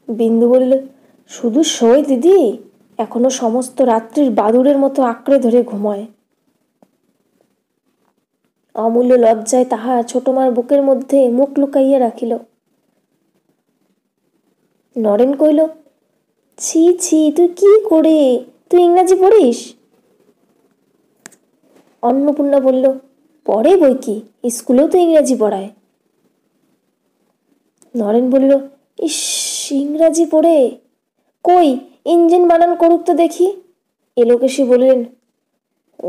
বিন্দু বলিল, শুধু শোয় দিদি, এখনো সমস্ত রাত্রির বাদুড়ের মতো আঁকড়ে ধরে ঘুমায়। অমূল্য লজ্জায় তাহার ছোট মার বুকের মধ্যে মুখ লুকাইয়া রাখিল। নরেন কইল, ছি ছি, তুই কি করে, তুই ইংরাজি পড়িস? অন্নপূর্ণা বলল, পড়ে বই কি, স্কুলেও তো ইংরাজি পড়ায়। নরেন বলিল, ইস, ইংরাজি পড়ে? কই, ইঞ্জিন বানান করুক তো দেখি। এলোকেশী বললেন,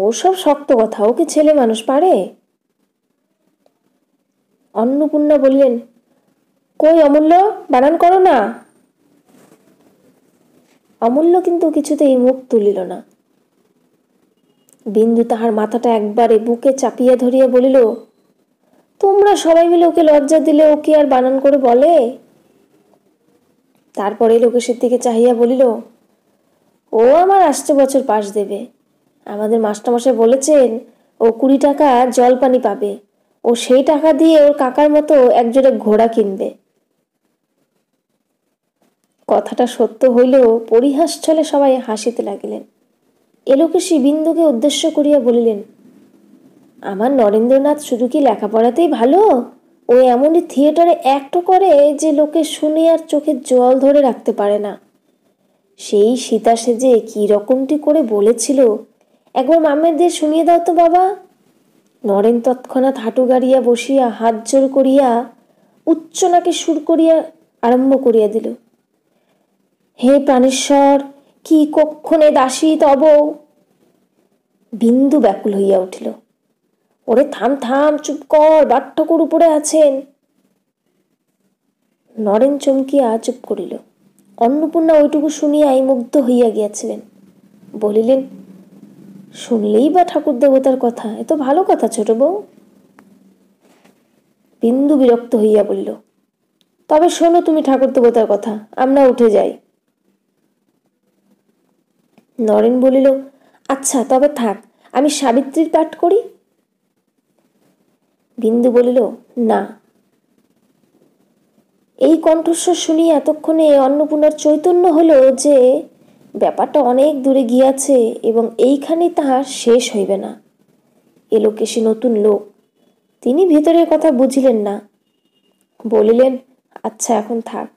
ওসব শক্ত কথা, ওকে ছেলে মানুষ পারে? অন্নপূর্ণা বললেন, কই অমূল্য, বানান করো না। অমূল্য কিন্তু কিছুতেই মুখ তুলিল না। বিন্দু তাহার মাথাটা একবারে বুকে চাপিয়া ধরিয়া বলিল, তোমরা সবাই মিলে ওকে লজ্জা দিলে ও কি আর বানান করে বলে? তারপরে লোকেশের দিকে চাহিয়া বলিল, ও আমার আসছে বছর পাশ দেবে। আমাদের মাস্টারমশাই বলেছেন ও 20 টাকা জলপানি পাবে, ও সেই টাকা দিয়ে ওর কাকার মতো একজোড়া ঘোড়া কিনবে। কথাটা সত্য হইলেও পরিহাস ছলে সবাই হাসিতে লাগিলেন। এলোকেশী বিন্দুকে উদ্দেশ্য করিয়া বলিলেন, আমার নরেন্দ্রনাথ শুধু কি লেখাপড়াতেই ভালো, ও এমনই থিয়েটারে অ্যাক্টও করে যে লোকে শুনে আর চোখে জল ধরে রাখতে পারে না। সেই সীতা সেজে কি রকমটি করে বলেছিল, একবার মামের দিয়ে শুনিয়ে দাও তো বাবা। নরেন তৎক্ষণাৎ হাঁটু গাড়িয়া বসিয়া হাত জোর করিয়া উচ্চ নাকে সুর করিয়া আরম্ভ করিয়া দিল, হে প্রাণেশ্বর, কি কক্ষণে দাসী তব। বিন্দু ব্যাকুল হইয়া উঠিল, ওরে থাম থাম, চুপ কর, বাট্ঠকুর উপরে আছেন। নরেন চমকিয়া চুপ করিল। অন্নপূর্ণা ওইটুকু শুনিয়াই মুগ্ধ হইয়া গিয়াছিলেন। বলিলেন, শুনলেই বা ঠাকুর দেবতার কথা, এ তো ভালো কথা ছোট বউ। বিন্দু বিরক্ত হইয়া বলিল, তবে শোনো তুমি ঠাকুর দেবতার কথা, আমরা উঠে যাই। নরেন বলিল, আচ্ছা তবে থাক, আমি সাবিত্রীর পাঠ করি। বিন্দু বলিল, না। এই কণ্ঠস্বর শুনিয়া এতক্ষণে অন্নপূর্ণার চৈতন্য হল যে ব্যাপারটা অনেক দূরে গিয়াছে এবং এইখানেই তাহার শেষ হইবে না। এলোকেশী নতুন লোক, তিনি ভিতরের কথা বুঝিলেন না। বলিলেন, আচ্ছা এখন থাক,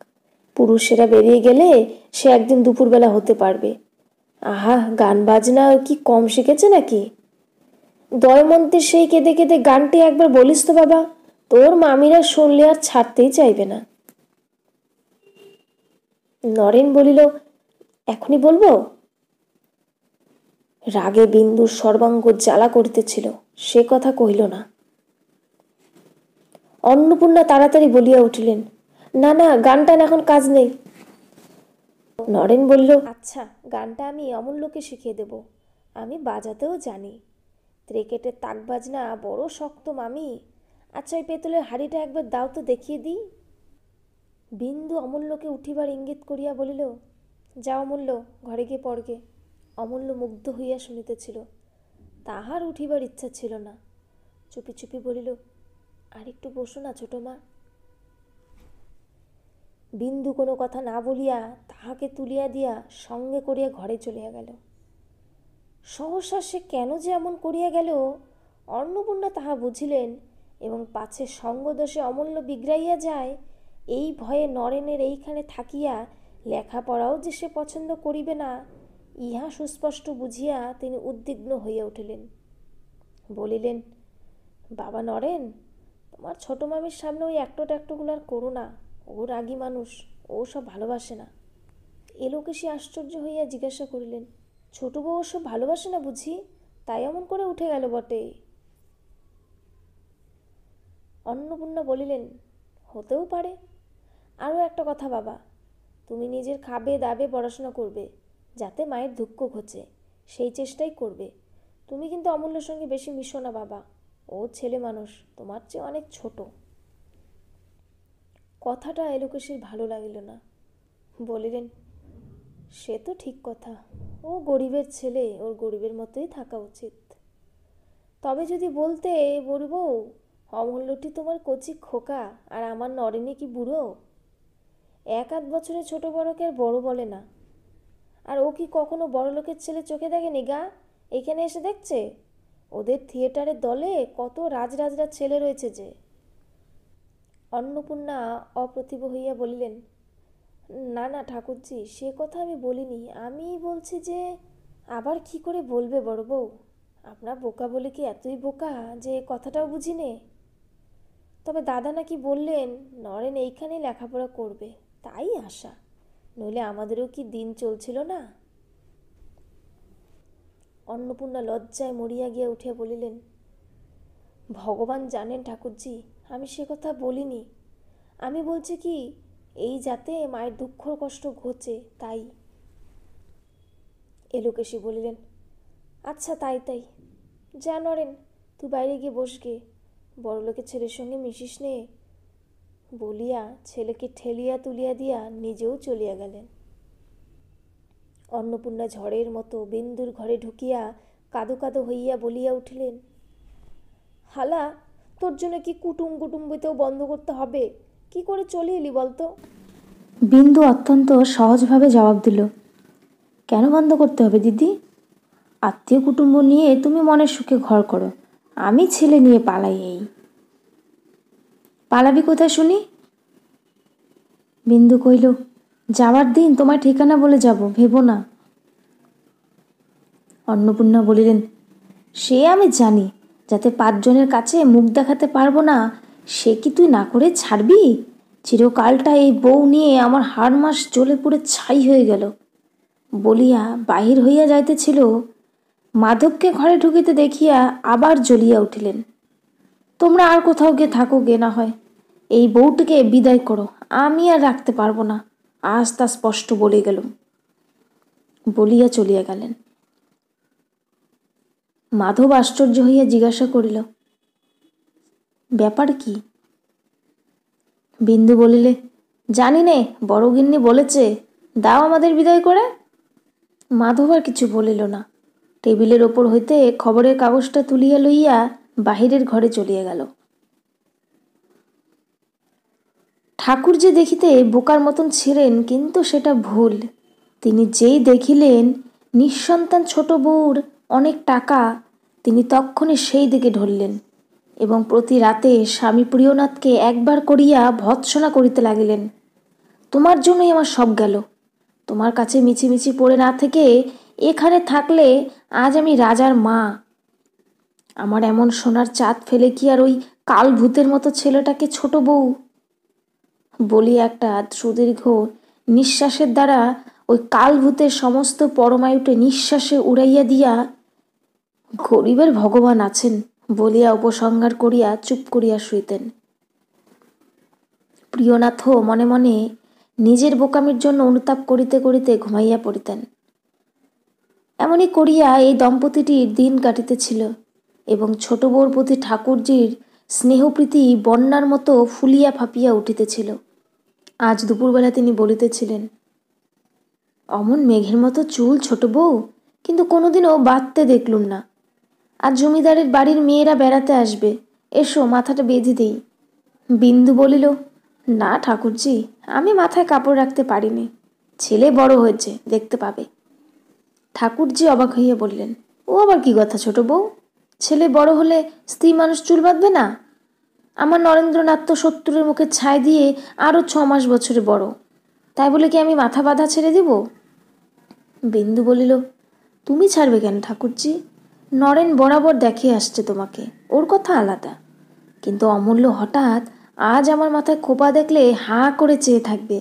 পুরুষেরা বেরিয়ে গেলে সে একদিন দুপুরবেলা হতে পারবে। আহা, গান বাজনা কি কম শিখেছে নাকি? দয়মন্তীর সেই কেঁদে কেঁদে গানটি একবার বলিস তো বাবা, তোর মামিরা শুনলে আর ছাড়তেই চাইবে না। নরেন বলিল, এখনই বলবো? রাগে বিন্দুর সর্বাঙ্গ জ্বালা করিতেছিল, সে কথা কহিল না। অন্নপূর্ণা তাড়াতাড়ি বলিয়া উঠিলেন, না না, গানটা এখন কাজ নেই। নরেন বলিল, আচ্ছা, গানটা আমি অমূল্যকে শিখিয়ে দেব, আমি বাজাতেও জানি। ক্রিকেটের তাক বাজনা বড় শক্ত মামি। আচ্ছা, ওই পেতলের হাড়িটা একবার দাও তো, দেখিয়ে দিই। বিন্দু অমূল্যকে উঠিবার ইঙ্গিত করিয়া বলিল, যাও অমূল্য, ঘরে গিয়ে পড়গে। অমূল্য মুগ্ধ হইয়া শুনিতেছিল, তাহার উঠিবার ইচ্ছা ছিল না। চুপি চুপি বলিল, আর একটু বসো না ছোট মা। বিন্দু কোনো কথা না বলিয়া তাহাকে তুলিয়া দিয়া সঙ্গে করিয়া ঘরে চলিয়া গেল। সহসা সে কেন যে এমন করিয়া গেল, অন্নপূর্ণা তাহা বুঝিলেন এবং পাছে সঙ্গদোষে অমূল্য বিগড়াইয়া যায়, এই ভয়ে নরেনের এইখানে থাকিয়া লেখাপড়াও যে সে পছন্দ করিবে না, ইহা সুস্পষ্ট বুঝিয়া তিনি উদ্বিগ্ন হইয়া উঠিলেন। বলিলেন, বাবা নরেন, তোমার ছোট মামির সামনে ওই একটো ট্যাক্টোগুলো আর করো না, ও রাগী মানুষ, ও সব ভালোবাসে না। এলোকেশী আশ্চর্য হইয়া জিজ্ঞাসা করিলেন, ছোট বউ ওসব ভালোবাসে না বুঝি, তাই এমন করে উঠে গেল বটে? অন্নপূর্ণা বলিলেন, হতেও পারে। আরও একটা কথা বাবা, তুমি নিজের খাবে দাবে পড়াশোনা করবে, যাতে মায়ের দুঃখ ঘোচে সেই চেষ্টাই করবে। তুমি কিন্তু অমূল্যর সঙ্গে বেশি মিশো না বাবা, ও ছেলে মানুষ, তোমার চেয়ে অনেক ছোট। কথাটা এলোকেশীর ভালো লাগিল না। বলিলেন, সে তো ঠিক কথা, ও গরিবের ছেলে, ওর গরিবের মতোই থাকা উচিত। তবে যদি বলতে, বলবো অমূল্যটি তোমার কচি খোকা, আর আমার নরেনে কি বুড়ো? 1-8 বছরে ছোট বড়কে আর বড় বলে না। আর ও কি কখনো বড় লোকের ছেলে চোখে দেখেনি গা? এখানে এসে দেখছে? ওদের থিয়েটারের দলে কত রাজরাজরা ছেলে রয়েছে যে। অন্নপূর্ণা অপ্রতিভ হইয়া বলিলেন, না না ঠাকুরজি, সে কথা আমি বলিনি। আমি বলছি যে, আবার কি করে বলবে বড় বউ? আপনার বোকা বলে কি এতই বোকা যে কথাটাও বুঝি নে? তবে দাদা নাকি বললেন নরেন এইখানেই লেখাপড়া করবে, তাই আশা, নইলে আমাদেরও কি দিন চলছিল না। অন্নপূর্ণা লজ্জায় মরিয়া গিয়া উঠিয়া বলিলেন, ভগবান জানেন ঠাকুরজি, আমি সে কথা বলিনি। আমি বলছি কি, এই যাতে মায়ের দুঃখ কষ্ট ঘোচে তাই। এলোকেশী বলিলেন, আচ্ছা তাই তাই, যা নরেন, তুই বাইরে গিয়ে বসগে, বড়লোকের ছেলের সঙ্গে মিশিস নে, বলিয়া ছেলেকে ঠেলিয়া তুলিয়া দিয়া নিজেও চলিয়া গেলেন। অন্নপূর্ণা ঝড়ের মতো বিন্দুর ঘরে ঢুকিয়া কাঁদো কাঁদো হইয়া বলিয়া উঠিলেন, হালা, তোর জন্য কি কুটুম কুটুম্বিতেও বন্ধ করতে হবে? কি করে চলে এলি বলতো? বিন্দু অত্যন্ত সহজভাবে জবাব দিল, কেন বন্ধ করতে হবে দিদি? আত্মীয় কুটুম্ব নিয়ে তুমি মনের সুখে ঘর করো, আমি ছেলে নিয়ে পালাই। এই পালাবি কোথায় শুনি? বিন্দু কইল, যাবার দিন তোমার ঠিকানা বলে যাব, ভেবো না। অন্নপূর্ণা বলিলেন, সে আমি জানি, যাতে 5 জনের কাছে মুখ দেখাতে পারবো না সে কি তুই না করে ছাড়বি? চিরকালটা এই বউ নিয়ে আমার হাড় মাস জ্বলে পুড়ে ছাই হয়ে গেল। বলিয়া বাহির হইয়া যাইতেছিল, মাধবকে ঘরে ঢুকিতে দেখিয়া আবার জ্বলিয়া উঠিলেন, তোমরা আর কোথাও গিয়ে থাকো গে, না হয় এই বউটিকে বিদায় করো, আমি আর রাখতে পারবো না, আজ তা স্পষ্ট বলে গেলুম। বলিয়া চলিয়া গেলেন। মাধব আশ্চর্য হইয়া জিজ্ঞাসা করিল, ব্যাপার কি? বিন্দু বলিলে, জানি নে, বড় গিন্নি বলেছে, দাও আমাদের বিদায় করে। মাধব আর কিছু বলিল না, টেবিলের ওপর হইতে খবরের কাগজটা তুলিয়া লইয়া বাহিরের ঘরে চলিয়া গেল। ঠাকুর যে দেখিতে বোকার মতন ছিলেন, কিন্তু সেটা ভুল। তিনি যেই দেখিলেন নিঃসন্তান ছোট বউর অনেক টাকা, তিনি তক্ষণে সেই দিকে ঢললেন এবং প্রতি রাতে স্বামী প্রিয়নাথকে একবার করিয়া ভৎসনা করিতে লাগিলেন, তোমার জন্যই আমার সব গেল, তোমার কাছে মিছিমিছি পড়ে না থেকে এখানে থাকলে আজ আমি রাজার মা। আমার এমন সোনার চাঁদ ফেলে কি আর ওই কাল ভূতের মতো ছেলেটাকে ছোট বউ? বলিয়া একটা সুদীর্ঘ নিঃশ্বাসের দ্বারা ওই কালভূতের সমস্ত পরমায়ুটে নিঃশ্বাসে উড়াইয়া দিয়া গরিবের ভগবান আছেন বলিয়া উপসংহার করিয়া চুপ করিয়া শুইতেন। প্রিয়নাথও মনে মনে নিজের বোকামির জন্য অনুতাপ করিতে করিতে ঘুমাইয়া পড়িতেন। এমনই করিয়া এই দম্পতিটির দিন কাটিতেছিল এবং ছোট বউর প্রতি ঠাকুরজির স্নেহপ্রীতি বন্যার মতো ফুলিয়া ফাঁপিয়া উঠিতেছিল। আজ দুপুরবেলা তিনি বলিতেছিলেন, অমন মেঘের মতো চুল ছোট বউ, কিন্তু কোনোদিনও বাঁধতে দেখলুম না। আজ জমিদারের বাড়ির মেয়েরা বেড়াতে আসবে, এসো মাথাটা বেঁধে দিই। বিন্দু বলিল, না ঠাকুরজি, আমি মাথায় কাপড় রাখতে পারিনি, ছেলে বড় হয়েছে, দেখতে পাবে। ঠাকুরজি অবাক হইয়া বললেন, ও আবার কি কথা ছোট বউ? ছেলে বড় হলে স্ত্রী মানুষ চুল বাঁধবে না? আমার নরেন্দ্রনাথ তো 70-এর মুখে ছাই দিয়ে আরও 6 মাস বছরে বড়, তাই বলে কি আমি মাথা বাঁধা ছেড়ে দিব? বিন্দু বলিল, তুমি ছাড়বে কেন ঠাকুরজি? নরেন বরাবর দেখে আসছে তোমাকে, ওর কথা আলাদা, কিন্তু অমূল্য হঠাৎ আজ আমার মাথায় খোপা দেখলে হাঁ করে চেয়ে থাকবে,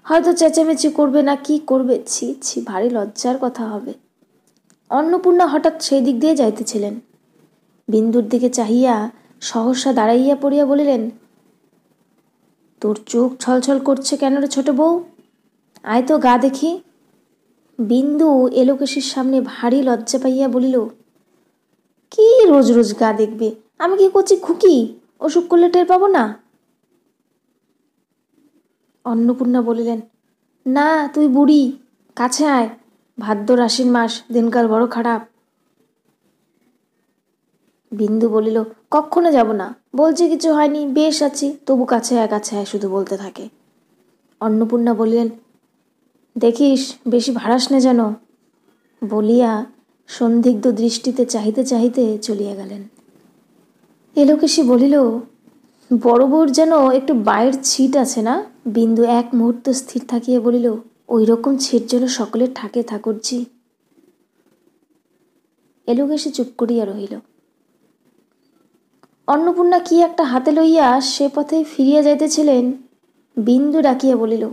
হয়তো চেঁচামেচি করবে না কি করবে, ছি ছি, ভারী লজ্জার কথা হবে। অন্নপূর্ণা হঠাৎ সেই দিক দিয়ে যাইতেছিলেন। বিন্দুর দিকে চাহিয়া সহসা দাঁড়াইয়া পড়িয়া বলিলেন, তোর চোখ ছলছল করছে কেন রে ছোট বউ? আয় তো গা দেখি। বিন্দু এলোকেশীর সামনে ভারী লজ্জা পাইয়া বলিল, কি রোজ রোজ গা দেখবে? আমি কি করছি খুকি? অসুখ করলে টের পাবো না? অন্নপূর্ণা বলিলেন, না তুই বুড়ি, কাছে আয়। ভাদ্র আশ্বিন মাস, দিনকাল বড় খারাপ। বিন্দু বলিল, কক্ষণে যাব না, বলছি কিছু হয়নি, বেশ আছি, তবু কাছে আয় শুধু বলতে থাকে। অন্নপূর্ণা বলিলেন, দেখিস বেশি ভাড়াস নে যেন, বলিয়া সন্দিগ্ধ দৃষ্টিতে চাহিতে চাহিতে চলিয়া গেলেন। এলোকেশী বলিল, বড় বউর যেন একটু বায়ের ছিট আছে না? বিন্দু এক মুহূর্ত স্থির থাকিয়া বলিল, ওই রকম ছিট যেন সকলের থাকে ঠাকুরজি। এলোকেশী চুপ করিয়া রহিল। অন্নপূর্ণা কি একটা হাতে লইয়া সে পথে ফিরিয়া যাইতেছিলেন। বিন্দু ডাকিয়া বলিল,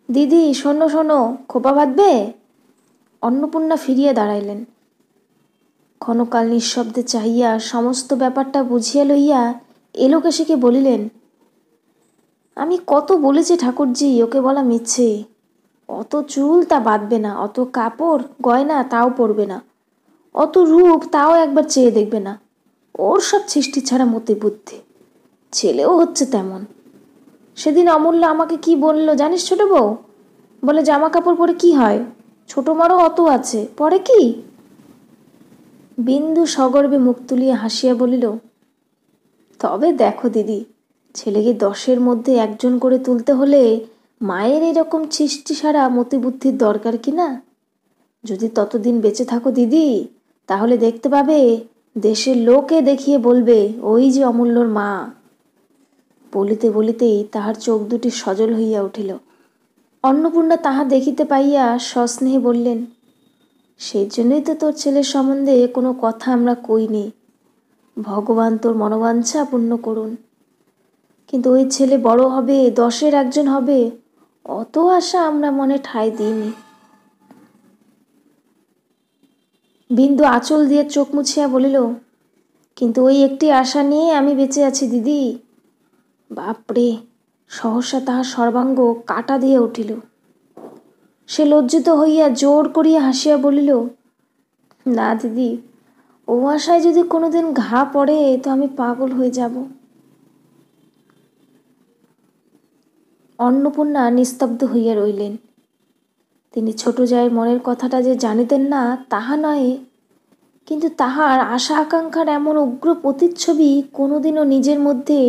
দিদি শোনো শোনো, খোপা বাঁধবে? অন্নপূর্ণা ফিরিয়া দাঁড়াইলেন। ক্ষণকাল নিঃশব্দে চাহিয়া সমস্ত ব্যাপারটা বুঝিয়া লইয়া এলোকেশীকে বলিলেন, আমি কত বলেছি ঠাকুরজি, ওকে বলা মিথ্যে। অত চুল তা বাঁধবে না, অত কাপড় গয়না তাও পরবে না, অত রূপ তাও একবার চেয়ে দেখবে না। ওর সব সৃষ্টি ছাড়া মতি বুদ্ধি। ছেলেও হচ্ছে তেমন। সেদিন অমূল্য আমাকে কি বলল জানিস ছোট বউ? বলে, জামা কাপড় পরে কি হয়? ছোট মারও অত আছে, পরে কি? বিন্দু সগর্বে মুখ তুলিয়া হাসিয়া বলিল, তবে দেখো দিদি, ছেলেকে 10-এর মধ্যে একজন করে তুলতে হলে মায়ের এরকম সৃষ্টি সারা মতিবুদ্ধির দরকার কি না? যদি ততদিন বেঁচে থাকো দিদি, তাহলে দেখতে পাবে দেশের লোকে দেখিয়ে বলবে, ওই যে অমূল্যর মা। বলিতে বলিতেই তাহার চোখ দুটি সজল হইয়া উঠিল। অন্নপূর্ণা তাহা দেখিতে পাইয়া সস্নেহে বললেন, সেই জন্যই তো তোর ছেলের সম্বন্ধে কোনো কথা আমরা কইনি। ভগবান তোর মনোবাঞ্ছা পূর্ণ করুন। কিন্তু ওই ছেলে বড় হবে, 10-এর একজন হবে, অত আশা আমরা মনে ঠাঁই দিইনি। বিন্দু আঁচল দিয়ে চোখ মুছিয়া বলিল, কিন্তু ওই একটি আশা নিয়ে আমি বেঁচে আছি দিদি। বাপরে! সহসা তাহার সর্বাঙ্গ কাটা দিয়ে উঠিল। সে লজ্জিত হইয়া জোর করিয়া হাসিয়া বলিল, না দিদি, ও আশায় যদি কোনোদিন ঘা পড়ে তো আমি পাগল হয়ে যাব। অন্নপূর্ণা নিস্তব্ধ হইয়া রইলেন। তিনি ছোট জায়ের মনের কথাটা যে জানিতেন না তাহা নয়, কিন্তু তাহার আশা আকাঙ্ক্ষার এমন উগ্র প্রতিচ্ছবি কোনোদিনও নিজের মধ্যে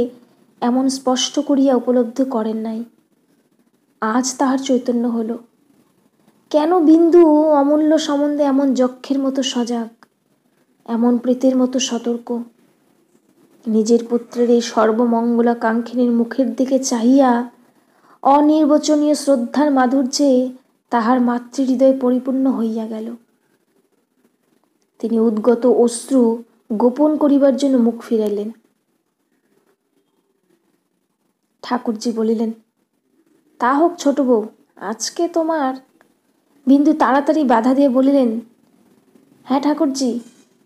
এমন স্পষ্ট করিয়া উপলব্ধি করেন নাই। আজ তাহার চৈতন্য হল। কেন বিন্দু অমূল্য সম্বন্ধে এমন যক্ষের মতো সজাগ, এমন প্রীতির মতো সতর্ক? নিজের পুত্রের এই সর্বমঙ্গলাকাঙ্ক্ষিনীর মুখের দিকে চাহিয়া অনির্বচনীয় শ্রদ্ধার মাধুর্যে তাহার মাতৃহৃদয় পরিপূর্ণ হইয়া গেল। তিনি উদ্গত অশ্রু গোপন করিবার জন্য মুখ ফিরাইলেন। ঠাকুরজি বলিলেন, তা হোক ছোট বউ, আজকে তোমার। বিন্দু তাড়াতাড়ি বাধা দিয়ে বলিলেন, হ্যাঁ ঠাকুরজি,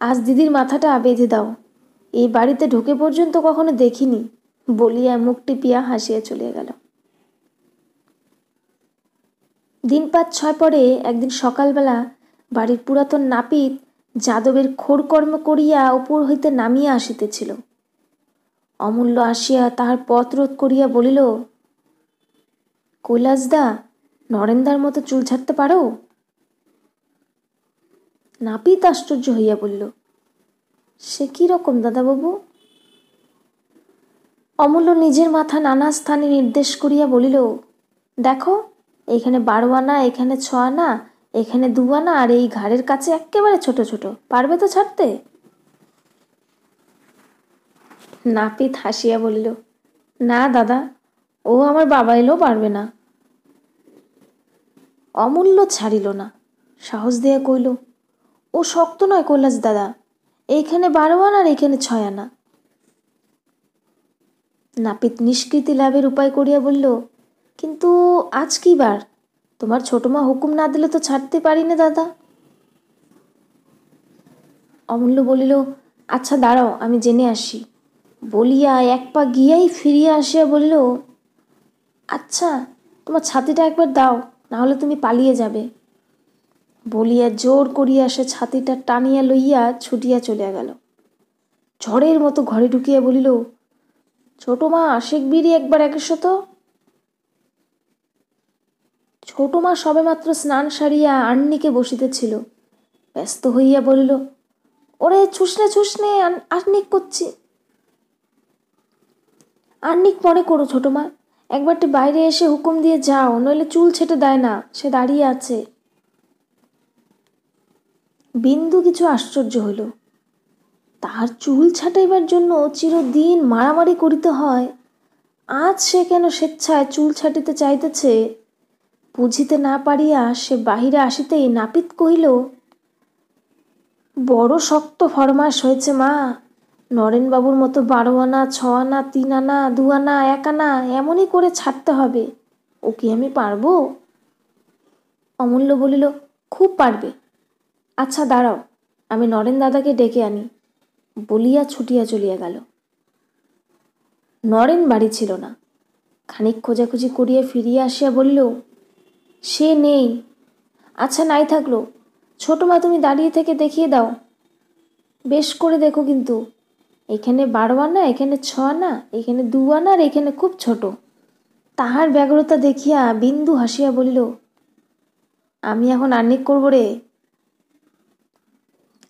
আজ দিদির মাথাটা বেঁধে দাও। এই বাড়িতে ঢুকে পর্যন্ত কখনো দেখিনি, বলিয়া মুখ টিপিয়া হাসিয়া চলিয়া গেল। দিন 5-6 পরে একদিন সকালবেলা বাড়ির পুরাতন নাপিত যাদবের খোরকর্ম করিয়া উপর হইতে নামিয়া আসিতেছিল। অমূল্য আসিয়া তাহার পথ রোধ করিয়া বলিল, কৈলাসদা, নরেন্দার মতো চুল ছাড়তে পারো? নাপিত আশ্চর্য হইয়া বলিল, সে কি রকম দাদাবাবু? অমূল্য নিজের মাথা নানা স্থানে নির্দেশ করিয়া বলিল, দেখো, এখানে 12 আনা, এখানে 6 আনা, এখানে 2 আনা, আর এই ঘাড়ের কাছে একেবারে ছোট ছোট, পারবে তো ছাড়তে? নাপিত হাসিয়া বলিল, না দাদা, ও আমার বাবা এলেও পারবে না। অমূল্য ছাড়িল না, সাহস দিয়া কইল, ও শক্ত নয় কৈলাস দাদা, এইখানে 12 আনা আর এইখানে 6 আনা। নাপিত নিষ্কৃতি লাভের উপায় করিয়া বলল, কিন্তু আজ কি বার? তোমার ছোট মা হুকুম না দিলে তো ছাড়তে পারি না দাদা। অমূল্য বলিল, আচ্ছা দাঁড়াও, আমি জেনে আসি বলিয়া এক পা গিয়াই ফিরিয়া আসিয়া বলল, আচ্ছা তোমার ছাতিটা একবার দাও, না হলে তুমি পালিয়ে যাবে। বলিয়া জোর করিয়া সে ছাতিটা টানিয়া লইয়া ছুটিয়া চলিয়া গেল। ঝড়ের মতো ঘরে ঢুকিয়া বলিল, ছোট মা শেখ বিড়ি একবার একেশো তো। ছোট মা সবেমাত্র স্নান সারিয়া আন্নিকে বসিতেছিল। ব্যস্ত হইয়া বলিল, ওরে ছুসনে ছুসনে, আন্নিক করছি। আন্নিক পরে করো ছোট মা, একবারটি বাইরে এসে হুকুম দিয়ে যাও, নইলে চুল ছেটে দেয় না, সে দাঁড়িয়ে আছে। বিন্দু কিছু আশ্চর্য হইল। তাহার চুল ছাটাইবার জন্য চিরদিন মারামারি করিতে হয়, আজ সে কেন স্বেচ্ছায় চুল ছাটিতে চাইতেছে বুঝিতে না পারিয়া সে বাহিরে আসিতেই নাপিত কহিল, বড় শক্ত ফরমাস হয়েছে মা, নরেনবাবুর মতো 12 আনা 6 আনা 3 আনা 2 আনা 1 আনা এমনই করে ছাড়তে হবে। ও কি আমি পারবো? অমূল্য বলিল, খুব পারবে। আচ্ছা দাঁড়াও, আমি নরেন দাদাকে ডেকে আনি। বলিয়া ছুটিয়া চলিয়া গেল। নরেন বাড়ি ছিল না। খানিক খোঁজাখুঁজি করিয়া ফিরিয়া আসিয়া বলিল, সে নেই। আচ্ছা নাই থাকলো, ছোট মা তুমি দাঁড়িয়ে থেকে দেখিয়ে দাও, বেশ করে দেখো কিন্তু, এখানে 12 আনা, এখানে 6 আনা, এখানে 2 আনা, আর এখানে খুব ছোট। তাহার ব্যগ্রতা দেখিয়া বিন্দু হাসিয়া বলিল, আমি এখন আন্নিক করবো রে।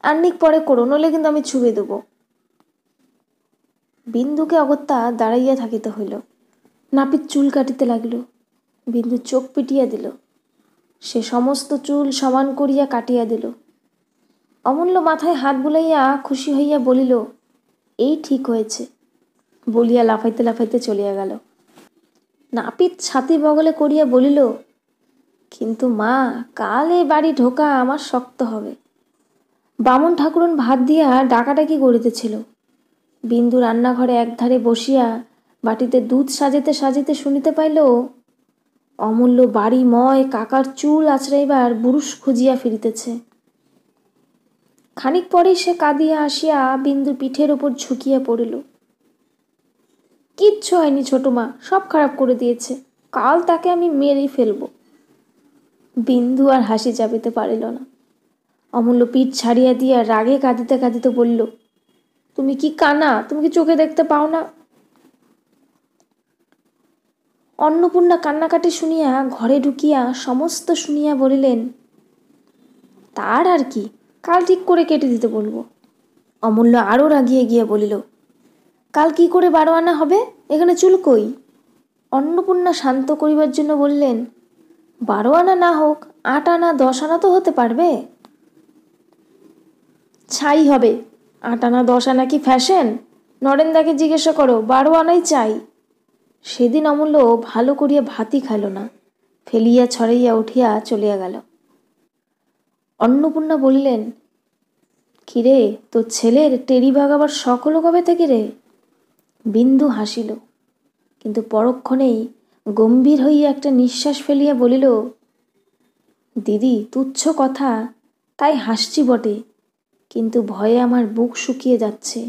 আন্নিক পরে করো, নইলে কিন্তু আমি ছুঁয়ে দেবো। বিন্দুকে অগত্যা দাঁড়াইয়া থাকিতে হইল। নাপিত চুল কাটিতে লাগিল। বিন্দু চোখ পিটিয়া দিল। সে সমস্ত চুল সমান করিয়া কাটিয়া দিল। অমূল্য মাথায় হাত বুলাইয়া খুশি হইয়া বলিল, এই ঠিক হয়েছে। বলিয়া লাফাইতে লাফাইতে চলিয়া গেল। নাপিত ছাতি বগলে করিয়া বলিল, কিন্তু মা, কাল এ বাড়ি ঢোকা আমার শক্ত হবে। বামুন ঠাকুরন ভাত দিয়া ডাকাডাকি করিতেছিল। বিন্দু রান্নাঘরে একধারে বসিয়া বাটিতে দুধ সাজিতে সাজিতে শুনিতে পাইল, অমূল্য বাড়িময় কাকার চুল আছড়াইবার বুরুষ খুঁজিয়া ফিরিতেছে। খানিক পরেই সে কাঁদিয়া আসিয়া বিন্দুর পিঠের ওপর ঝুঁকিয়া পড়িল। কিচ্ছু হয়নি ছোট মা, সব খারাপ করে দিয়েছে, কাল তাকে আমি মেরেই ফেলব। বিন্দু আর হাসি চাপিতে পারিল না। অমূল্য পিঠ ছাড়িয়া দিয়া রাগে কাঁদিতে কাঁদিতে বলল, তুমি কি কানা? তুমি কি চোখে দেখতে পাও না? অন্নপূর্ণা কান্নাকাটি শুনিয়া ঘরে ঢুকিয়া সমস্ত শুনিয়া বলিলেন, তার আর কি, কাল ঠিক করে কেটে দিতে বলবো। অমূল্য আরও রাগিয়ে গিয়া বলিল, কাল কি করে 12 আনা হবে? এখানে চুল কই? অন্নপূর্ণা শান্ত করিবার জন্য বললেন, 12 আনা না হোক, 8 আনা 10 আনা তো হতে পারবে। ছাই হবে, 8 আনা 10 আনা কি ফ্যাশন? নরেনদাকে জিজ্ঞাসা করো, 12 আনাই চাই। সেদিন অমূল্য ভালো করিয়া ভাতই খাইল না, ফেলিয়া ছড়াইয়া উঠিয়া চলিয়া গেল। অন্নপূর্ণা বললেন, কিরে, তোর ছেলের টেরি ভাগাবার শখ হলো কবে থেকে রে? বিন্দু হাসিল, কিন্তু পরক্ষণেই গম্ভীর হইয়া একটা নিঃশ্বাস ফেলিয়া বলিল, দিদি, তুচ্ছ কথা, তাই হাসছি বটে, কিন্তু ভয়ে আমার বুক শুকিয়ে যাচ্ছে।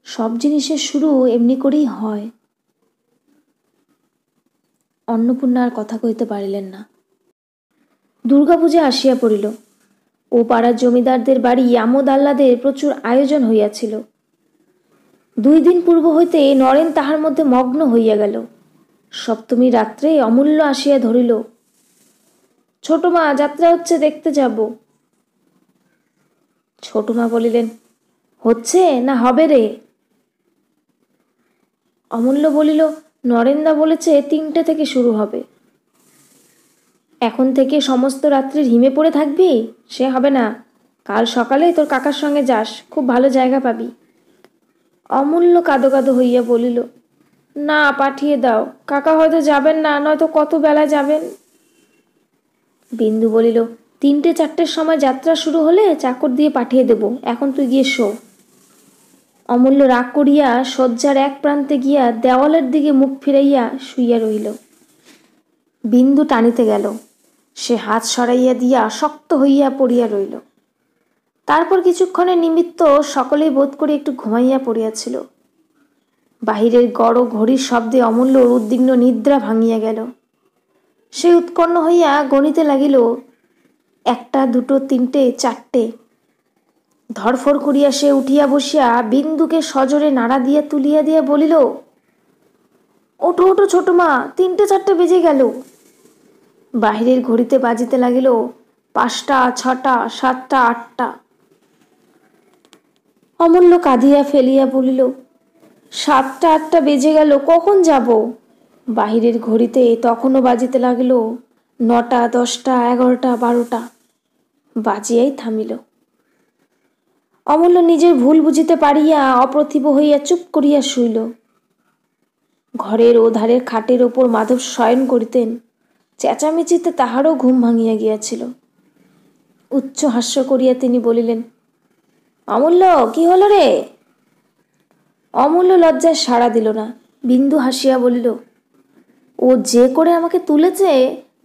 সব জিনিসের শুরু এমনি করেই হয়। অন্নপূর্ণা আর কথা কইতে পারিলেন না। দুর্গাপূজা আসিয়া পড়িল। ও পাড়ার জমিদারদের বাড়ি আমোদ আহ্লাদের প্রচুর আয়োজন হইয়াছিল। 2 দিন পূর্ব হইতে নরেন তাহার মধ্যে মগ্ন হইয়া গেল। সপ্তমী রাত্রে অমূল্য আসিয়া ধরিল, ছোট মা, যাত্রা হচ্ছে, দেখতে যাব। ছোট মা বলিলেন, হচ্ছে না হবে রে? অমূল্য বলিল, নরেনদা বলেছে 3টে থেকে শুরু হবে। এখন থেকে সমস্ত রাত্রি হিমে পড়ে থাকবি? সে হবে না, কাল সকালে তোর কাকার সঙ্গে যাস, খুব ভালো জায়গা পাবি। অমূল্য কাঁদো কাঁদো হইয়া বলিল, না, পাঠিয়ে দাও, কাকা হয়তো যাবেন না, নয়তো কত বেলা যাবেন। বিন্দু বলিল, 3টে-4টের সময় যাত্রা শুরু হলে চাকর দিয়ে পাঠিয়ে দেব, এখন তুই গিয়ে শো। অমূল্য রাগ করিয়া শয্যার এক প্রান্তে গিয়া দেওয়ালের দিকে মুখ ফিরাইয়া শুইয়া রহিল। বিন্দু টানিতে গেল, সে হাত সরাইয়া দিয়া শক্ত হইয়া পড়িয়া রইল। তারপর কিছুক্ষণের নিমিত্ত সকলেই বোধ করে একটু ঘুমাইয়া পড়িয়াছিল। বাহিরের গড় ঘড়ির শব্দে অমূল্যর উদ্বিগ্ন নিদ্রা ভাঙিয়া গেল। সে উৎকণ্ঠ হইয়া গণিতে লাগিল, 1, 2, 3, 4। ধরফর করিয়া সে উঠিয়া বসিয়া বিন্দুকে সজোরে নাড়া দিয়া তুলিয়া দিয়া বলিল, ওঠো ওঠো ছোট মা, 3টে 4টে বেজে গেল। বাহিরের ঘড়িতে বাজিতে লাগিল 5টা, 6টা, 7টা, 8টা। অমূল্য কাঁদিয়া ফেলিয়া বলিল, 7টা 8টা বেজে গেল, কখন যাব? বাহিরের ঘড়িতে তখনও বাজিতে লাগিল 9টা, 10টা, 11টা, 12টা। বাজিয়াই থামিল। অমূল্য নিজের ভুল বুঝিতে পারিয়া অপ্রতিভ হইয়া চুপ করিয়া শুইল। ঘরের ওধারের খাটের ওপর মাধব শয়ন করিতেন। চেঁচামেচিতে তাহারও ঘুম ভাঙিয়া গিয়াছিল। উচ্চ হাস্য করিয়া তিনি বলিলেন, অমূল্য, কি হলো রে? অমূল্য লজ্জায় সাড়া দিল না। বিন্দু হাসিয়া বলিল, ও যে করে আমাকে তুলেছে,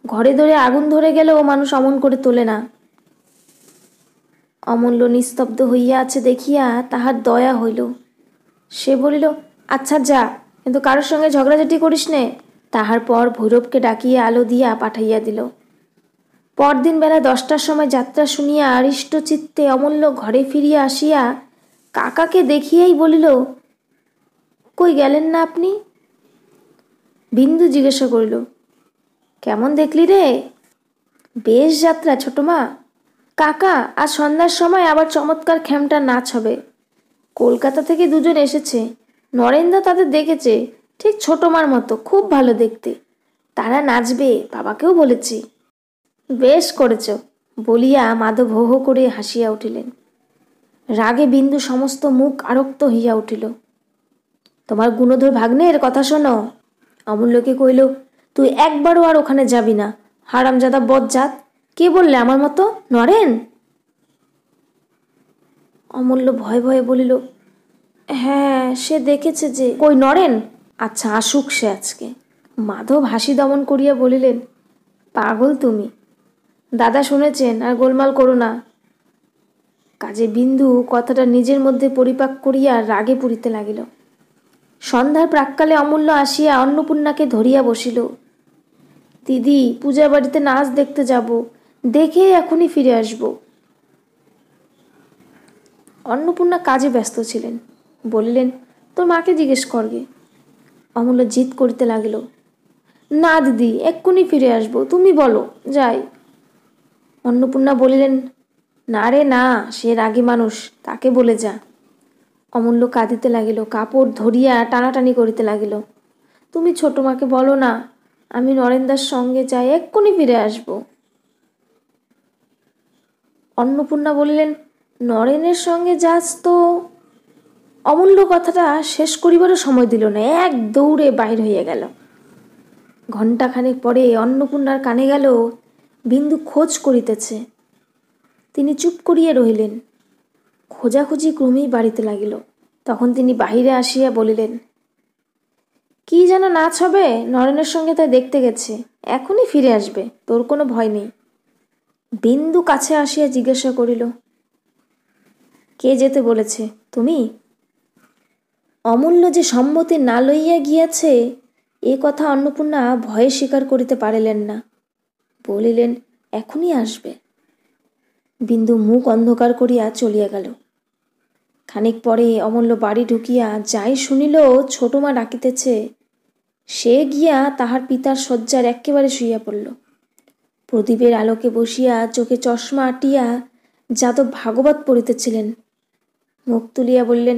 ঘরে ধরে আগুন ধরে গেলেও মানুষ অমন করে তোলে না। অমূল্য নিস্তব্ধ হইয়া আছে দেখিয়া তাহার দয়া হইল। সে বলিল, আচ্ছা যা, কিন্তু কারোর সঙ্গে ঝগড়াঝাটি করিস নে। তাহার পর ভৈরবকে ডাকিয়া আলো দিয়া পাঠাইয়া দিল। পরদিন বেলা 10টার সময় যাত্রা শুনিয়া আড়িষ্ট চিত্তে অমূল্য ঘরে ফিরিয়া আসিয়া কাকাকে দেখিয়াই বলিল, কই গেলেন না আপনি? বিন্দু জিজ্ঞাসা করিল, কেমন দেখলি রে? বেশ যাত্রা ছোট মা। কাকা, আজ সন্ধ্যার সময় আবার চমৎকার খ্যামটা নাচ হবে। কলকাতা থেকে 2জন এসেছে। নরেনদা তাদের দেখেছে, ঠিক ছোট মার মতো, খুব ভালো দেখতে। তারা নাচবে, বাবাকেও বলেছি। বেশ করেছ, বলিয়া মাধব হো হো করে হাসিয়া উঠিলেন। রাগে বিন্দু সমস্ত মুখ আরক্ত হইয়া উঠিল। তোমার গুণধর ভাগ্নের কথা শোনো। অমূল্যকে কইল, তুই একবারও আর ওখানে যাবি না, হারামজাদা বজ্জাত। কে বললে আমার মতো? নরেন? অমূল্য ভয়ে ভয়ে বলিল, হ্যাঁ, সে দেখেছে যে। কই নরেন? আচ্ছা, আসুক সে আজকে। মাধব হাসি দমন করিয়া বলিলেন, পাগল তুমি, দাদা শুনেছেন, আর গোলমাল করো না। কাজে বিন্দু কথাটা নিজের মধ্যে পরিপাক করিয়া রাগে পুরিতে লাগিল। সন্ধ্যার প্রাক্কালে অমূল্য আসিয়া অন্নপূর্ণাকে ধরিয়া বসিল। দিদি, পূজা বাড়িতে নাচ দেখতে যাব, দেখে এখনই ফিরে আসব। অন্নপূর্ণা কাজে ব্যস্ত ছিলেন। বলিলেন, তোর মাকে জিজ্ঞেস করগে। অমূল্য জিদ করিতে লাগিল, না দিদি, এক্ষুনি ফিরে আসব, তুমি বলো, যাই। অন্নপূর্ণা বলিলেন, না রে না, সে রাগী মানুষ, তাকে বলে যা। অমূল্য কাঁদিতে লাগিল, কাপড় ধরিয়া টানাটানি করিতে লাগিল। তুমি ছোট মাকে বলো না, আমি নরেনদার সঙ্গে যাই, এক্ষুনি ফিরে আসব। অন্নপূর্ণা বলিলেন, নরেনের সঙ্গে যাস তো? অমূল্য কথাটা শেষ করিবারও সময় দিল না, এক দৌড়ে বাহির হইয়া গেল। ঘণ্টাখানেক পরে অন্নপূর্ণার কানে গেল, বিন্দু খোঁজ করিতেছে। তিনি চুপ করিয়া রহিলেন। খোঁজাখুঁজি ক্রমেই বাড়িতে লাগিল। তখন তিনি বাহিরে আসিয়া বলিলেন, কি যেন নাচ হবে, নরেনের সঙ্গে তাই দেখতে গেছে, এখনই ফিরে আসবে, তোর কোনো ভয় নেই। বিন্দু কাছে আসিয়া জিজ্ঞাসা করিল, কে যেতে বলেছে, তুমি? অমূল্য যে সম্মতি না লইয়া গিয়াছে, এ কথা অন্নপূর্ণা ভয়ে স্বীকার করিতে পারিলেন না। বলিলেন, এখনই আসবে। বিন্দু মুখ অন্ধকার করিয়া চলিয়া গেল। খানিক পরে অমূল্য বাড়ি ঢুকিয়া যাই শুনিল ছোট মা ডাকিতেছে, সে গিয়া তাহার পিতার শয্যার একেবারে শুইয়া পড়ল। প্রদীপের আলোকে বসিয়া চোখে চশমা আটিয়া যাদব ভাগবত পড়িতেছিলেন। মুখ তুলিয়া বললেন,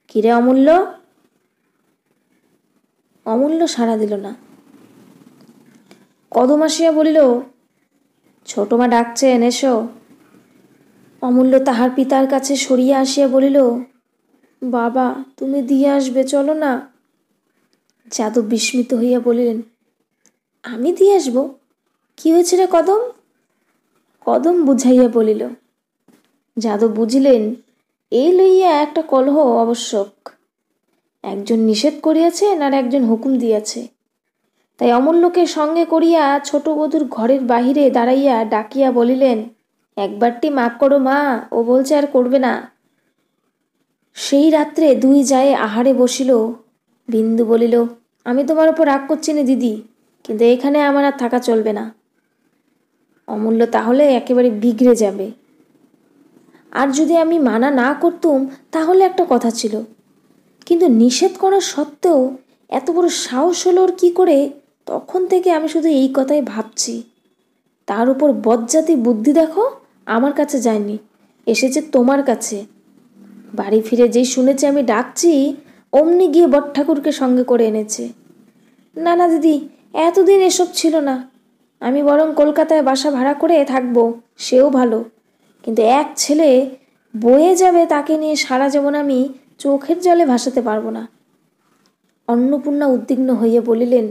কিরে অমূল্য? অমূল্য সাড়া দিল না। কদম আসিয়া বলিল, ছোট মা ডাকছেন, এসো। অমূল্য তাহার পিতার কাছে সরিয়া আসিয়া বলিল, বাবা, তুমি দিয়ে আসবে, চলো না। যাদব বিস্মিত হইয়া বলিলেন, আমি দিয়ে আসব? কি হয়েছে রে কদম? কদম বুঝাইয়া বলিল। যাদব বুঝিলেন, এই লইয়া একটা কলহ আবশ্যক। একজন নিষেধ করিয়াছেন, আর একজন হুকুম দিয়াছে। তাই অমূল্যকে সঙ্গে করিয়া ছোট বধূর ঘরের বাহিরে দাঁড়াইয়া ডাকিয়া বলিলেন, একবারটি মাপ করো মা, ও বলছে আর করবে না। সেই রাত্রে দুই যায় আহারে বসিল। বিন্দু বলিল, আমি তোমার ওপর রাগ করছি না দিদি, কিন্তু এখানে আমার আর থাকা চলবে না। অমূল্য তাহলে একেবারে বিগড়ে যাবে। আর যদি আমি মানা না করতুম তাহলে একটা কথা ছিল, কিন্তু নিষেধ করা সত্ত্বেও এত বড় সাহস হলো ওর কী করে? তখন থেকে আমি শুধু এই কথাই ভাবছি। তার উপর বজ্জাতি বুদ্ধি দেখো, আমার কাছে যায়নি, এসেছে তোমার কাছে। বাড়ি ফিরে যেই শুনেছে আমি ডাকছি, অমনি গিয়ে বট ঠাকুরকে সঙ্গে করে এনেছে। না না দিদি, এতদিন এসব ছিল না। আমি বরং কলকাতায় বাসা ভাড়া করে থাকবো, সেও ভালো। কিন্তু এক ছেলে বয়ে যাবে, তাকে নিয়ে সারা জীবন আমি চোখের জলে ভাসাতে পারবো না। অন্নপূর্ণা উদ্বিগ্ন হইয়া বলিলেন,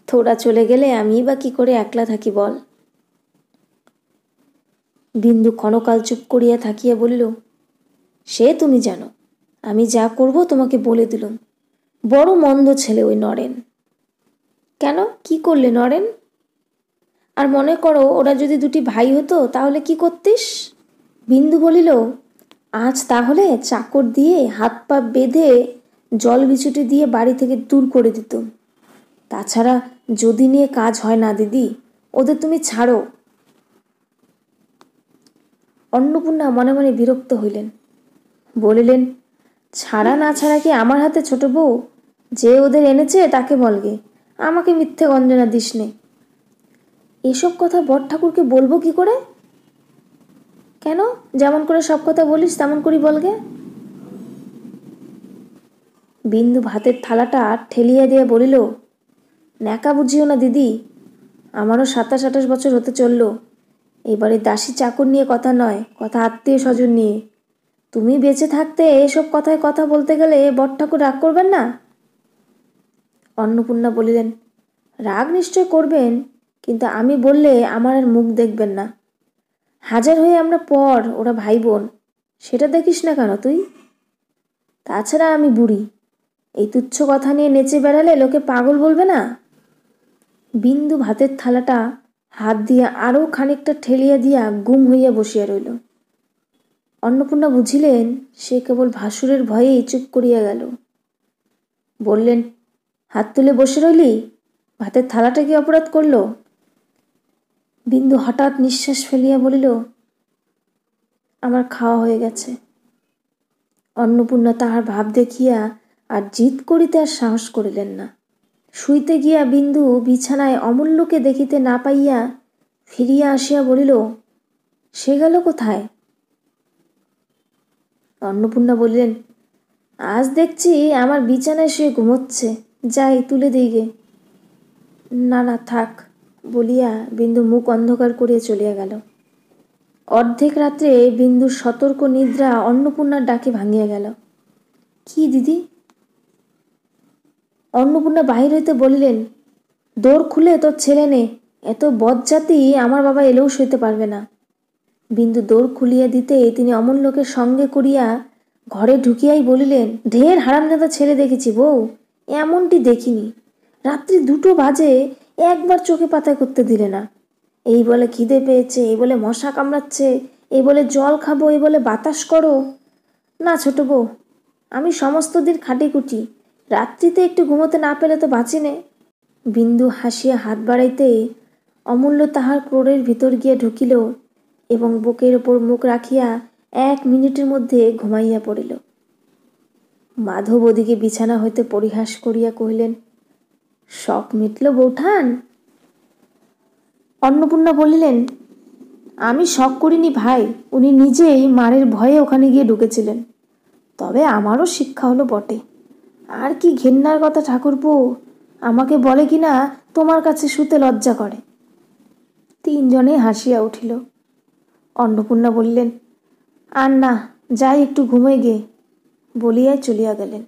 তোরা চলে গেলে আমি বা কী করে একলা থাকি বল? বিন্দু ক্ষণকাল চুপ করিয়া থাকিয়া বলিল, সে তুমি জানো, আমি যা করব তোমাকে বলে দিলুম। বড় মন্দ ছেলে ওই নরেন। কেন, কি করলে নরেন? আর মনে করো ওরা যদি দুটি ভাই হতো তাহলে কি করতিস? বিন্দু বলিল, আজ তাহলে চাকর দিয়ে হাত পা বেঁধে জল বিছুটি দিয়ে বাড়ি থেকে দূর করে দিতুম। তাছাড়া যদি নিয়ে কাজ হয় না দিদি, ওদের তুমি ছাড়ো। অন্নপূর্ণা মনে মনে বিরক্ত হইলেন, বলিলেন, ছাড়া না ছাড়া কি আমার হাতে ছোট বউ? যে ওদের এনেছে তাকে বলগে, আমাকে মিথ্যে গঞ্জনা দিস নে। এসব কথা বট ঠাকুরকে বলবো কি করে? কেন, যেমন করে সব কথা বলিস তেমন করি বলগে। বিন্দু ভাতের থালাটা ঠেলিয়া দিয়ে বলিল, ন্যাকা বুঝিও না দিদি, আমারও 27-28 বছর হতে চলল। এবারে দাসী চাকর নিয়ে কথা নয়, কথা আত্মীয় স্বজন নিয়ে। তুমি বেঁচে থাকতে এসব কথায় কথা বলতে গেলে বট ঠাকুর রাগ করবেন না? অন্নপূর্ণা বলিলেন, রাগ নিশ্চয় করবেন, কিন্তু আমি বললে আমার আর মুখ দেখবেন না। হাজার হয়ে আমরা পর, ওরা ভাই বোন, সেটা দেখিস না কেন তুই? তাছাড়া আমি বুড়ি, এই তুচ্ছ কথা নিয়ে নেচে বেড়ালে লোকে পাগল বলবে না? বিন্দু ভাতের থালাটা হাত দিয়া আরও খানিকটা ঠেলিয়া দিয়া গুম হইয়া বসিয়া রইল। অন্নপূর্ণা বুঝিলেন সে কেবল ভাসুরের ভয়েই চুপ করিয়া গেল। বললেন, হাত তুলে বসে রইলি? ভাতের থালাটা কি অপরাধ করল? বিন্দু হঠাৎ নিঃশ্বাস ফেলিয়া বলিল, আমার খাওয়া হয়ে গেছে। অন্নপূর্ণা তাহার ভাব দেখিয়া আর জিদ করিতে আর সাহস করিলেন না। শুইতে গিয়া বিন্দু বিছানায় অমূল্যকে দেখিতে না পাইয়া ফিরিয়া আসিয়া বলিল, সে গেল কোথায়? অন্নপূর্ণা বললেন, আজ দেখছি আমার বিছানায় শুয়ে ঘুমোচ্ছে, যাই তুলে দিই গে। না না থাক বলিয়া বিন্দু মুখ অন্ধকার করিয়া চলিয়া গেল। অর্ধেক রাত্রে বিন্দুর সতর্ক নিদ্রা অন্নপূর্ণার ডাকে ভাঙিয়া গেল। কি দিদি? অন্নপূর্ণা বাহির হইতে বলিলেন, দৌড় খুলে তোর ছেলে নে, এত বজ্জাতি আমার বাবা এলেও সইতে পারবে না। বিন্দু দৌড় খুলিয়া দিতে তিনি অমূল্যকে সঙ্গে করিয়া ঘরে ঢুকিয়াই বলিলেন, ঢের হারামজাদা ছেলে দেখেছি বউ, এমনটি দেখিনি। রাত্রি 2টো বাজে, একবার চোখে পাতা করতে দিলে না। এই বলে খিদে পেয়েছে, এই বলে মশা কামড়াচ্ছে, এই বলে জল খাবো, এই বলে বাতাস করো। না ছোট বউ, আমি সমস্ত দিন খাটিকুটি, রাত্রিতে একটু ঘুমোতে না পেলে তো বাঁচি নে। বিন্দু হাসিয়া হাত বাড়াইতে অমূল্য তাহার ক্রোড়ের ভিতর গিয়া ঢুকিল এবং বুকের ওপর মুখ রাখিয়া 1 মিনিটের মধ্যে ঘুমাইয়া পড়িল। মাধব ওদিকে বিছানা হইতে পরিহাস করিয়া কহিলেন, শখ মিটল বৌঠান? অন্নপূর্ণা বলিলেন, আমি শখ করিনি ভাই, উনি নিজেই মারের ভয়ে ওখানে গিয়ে ঢুকেছিলেন। তবে আমারও শিক্ষা হলো বটে। আর কি ঘেন্নার কথা ঠাকুরপো, আমাকে বলে কিনা তোমার কাছে শুতে লজ্জা করে। 3 জনে হাসিয়া উঠিল। অন্নপূর্ণা বললেন, আর না, যাই একটু ঘুমে গে, বলিয়াই চলিয়া গেলেন।